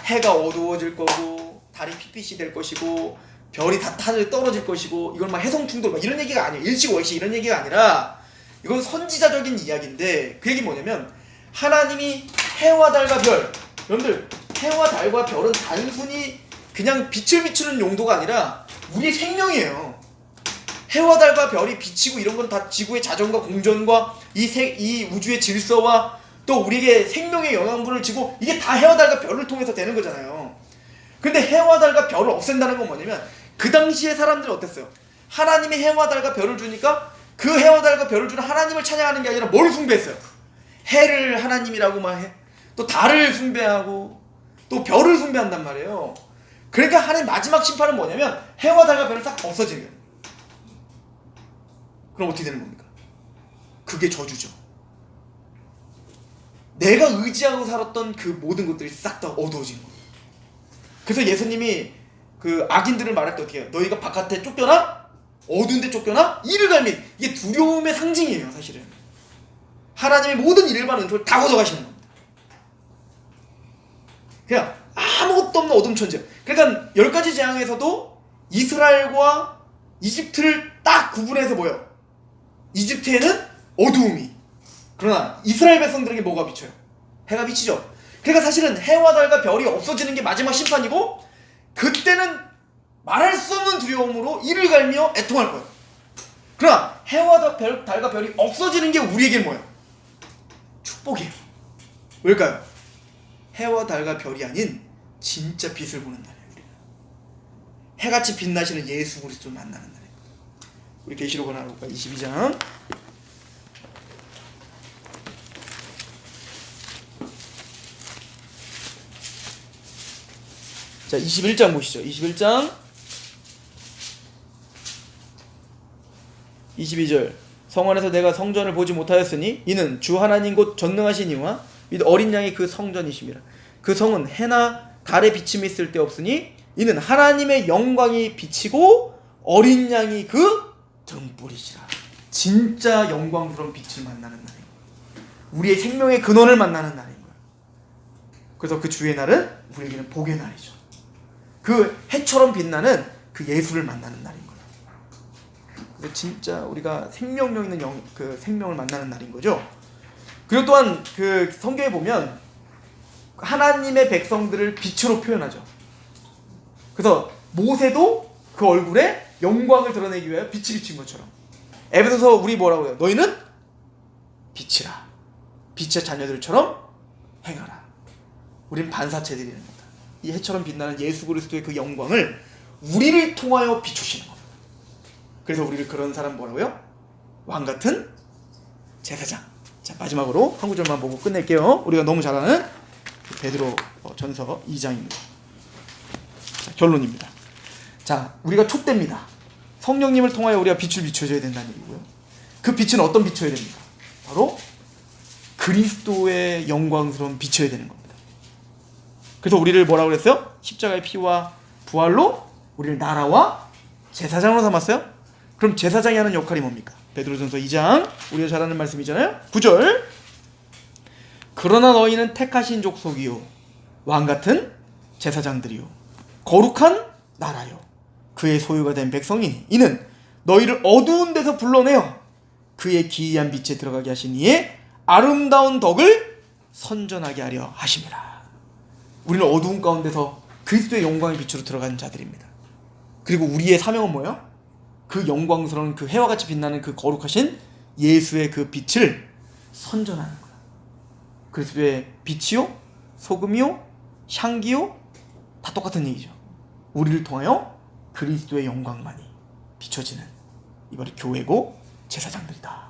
해가 어두워질 거고 달이 핏빛이 될 것이고 별이 다 하늘에 떨어질 것이고, 이건 막 해성 충돌 막 이런 얘기가 아니에요. 일시월시 이런 얘기가 아니라 이건 선지자적인 이야기인데, 그 얘기 뭐냐면 하나님이 해와 달과 별, 여러분들 해와 달과 별은 단순히 그냥 빛을 비추는 용도가 아니라 우리의 생명이에요. 해와 달과 별이 비치고 이런 건 다 지구의 자전과 공전과 이 우주의 질서와 또 우리에게 생명의 영양분을 주고, 이게 다 해와 달과 별을 통해서 되는 거잖아요. 근데 해와 달과 별을 없앤다는 건 뭐냐면 그 당시에 사람들이 어땠어요? 하나님이 해와 달과 별을 주니까 그 해와 달과 별을 주는 하나님을 찬양하는 게 아니라 뭘 숭배했어요? 해를 하나님이라고 막 해. 또 달을 숭배하고 또 별을 숭배한단 말이에요. 그러니까 하나님 마지막 심판은 뭐냐면 해와 달과 별을 딱 없어지는 거예요. 그럼 어떻게 되는 겁니까? 그게 저주죠. 내가 의지하고 살았던 그 모든 것들이 싹 다 어두워진 거예요. 그래서 예수님이 그 악인들을 말할 때 어떻게 해요? 너희가 바깥에 쫓겨나? 어두운 데 쫓겨나? 이를 갈미. 이게 두려움의 상징이에요, 사실은. 하나님의 모든 일반 은총을 다 걷어가시는 겁니다. 그냥 아무것도 없는 어둠 천지. 그러니까 10가지 재앙에서도 이스라엘과 이집트를 딱 구분해서 뭐예요? 이집트에는 어두움이, 그러나 이스라엘 백성들에게 뭐가 비쳐요? 해가 비치죠. 그러니까 사실은 해와 달과 별이 없어지는 게 마지막 심판이고, 그때는 말할 수 없는 두려움으로 이를 갈며 애통할 거예요. 그러나 해와 달과 별이 없어지는 게 우리에게는 뭐예요? 축복이에요. 왜일까요? 해와 달과 별이 아닌 진짜 빛을 보는 날이에요. 우리는 해같이 빛나시는 예수 그리스도를 만나는 날이에요. 우리 계시록 하나 볼까요? 22장. 자, 21장 보시죠. 21장 22절. 성 안에서 내가 성전을 보지 못하였으니 이는 주 하나님 곧 전능하신 이와 및 어린 양이 그 성전이심이라. 그 성은 해나 달의 비침이 있을 데 없으니 이는 하나님의 영광이 비치고 어린 양이 그 등불이시라. 진짜 영광스러운 빛을 만나는 날이에요. 우리의 생명의 근원을 만나는 날인 거예요. 그래서 그 주의 날은 우리에게는 복의 날이죠. 그 해처럼 빛나는 그 예수를 만나는 날인 거예요. 그래서 진짜 우리가 생명력 있는 그 생명을 만나는 날인 거죠. 그리고 또한 그 성경에 보면 하나님의 백성들을 빛으로 표현하죠. 그래서 모세도 그 얼굴에 영광을 드러내기 위하여 빛이 비친 것처럼 에베소서 우리 뭐라고 해요? 너희는 빛이라. 빛의 자녀들처럼 행하라. 우린 반사체들이라는 겁니다. 이 해처럼 빛나는 예수 그리스도의 그 영광을 우리를 통하여 비추시는 겁니다. 그래서 우리를 그런 사람 뭐라고요? 왕같은 제사장. 자, 마지막으로 한 구절만 보고 끝낼게요. 우리가 너무 잘 아는 베드로 전서 2장입니다. 자, 결론입니다. 자, 우리가 촉대입니다. 성령님을 통하여 우리가 빛을 비춰줘야 된다는 얘기고요. 그 빛은 어떤 빛이어야 됩니까? 바로 그리스도의 영광스러운 빛이어야 되는 겁니다. 그래서 우리를 뭐라고 그랬어요? 십자가의 피와 부활로 우리를 나라와 제사장으로 삼았어요? 그럼 제사장이 하는 역할이 뭡니까? 베드로전서 2장 우리가 잘 아는 말씀이잖아요. 9절. 그러나 너희는 택하신 족속이요 왕같은 제사장들이요 거룩한 나라요 그의 소유가 된 백성이니 이는 너희를 어두운 데서 불러내어 그의 기이한 빛에 들어가게 하신 이의 아름다운 덕을 선전하게 하려 하심이라. 우리는 어두운 가운데서 그리스도의 영광의 빛으로 들어가는 자들입니다. 그리고 우리의 사명은 뭐예요? 그 영광스러운 그 해와 같이 빛나는 그 거룩하신 예수의 그 빛을 선전하는 거예요. 그리스도의 빛이요, 소금이요, 향기요, 다 똑같은 얘기죠. 우리를 통하여 그리스도의 영광만이 비춰지는 이 바로 교회고 제사장들이다.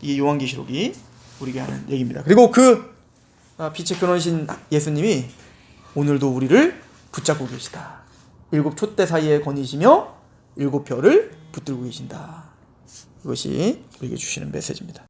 이게 요한계시록이 우리에게 하는 얘기입니다. 그리고 그 빛의 근원이신 예수님이 오늘도 우리를 붙잡고 계시다. 7 촛대 사이에 거니시며 7 별을 붙들고 계신다. 이것이 우리에게 주시는 메시지입니다.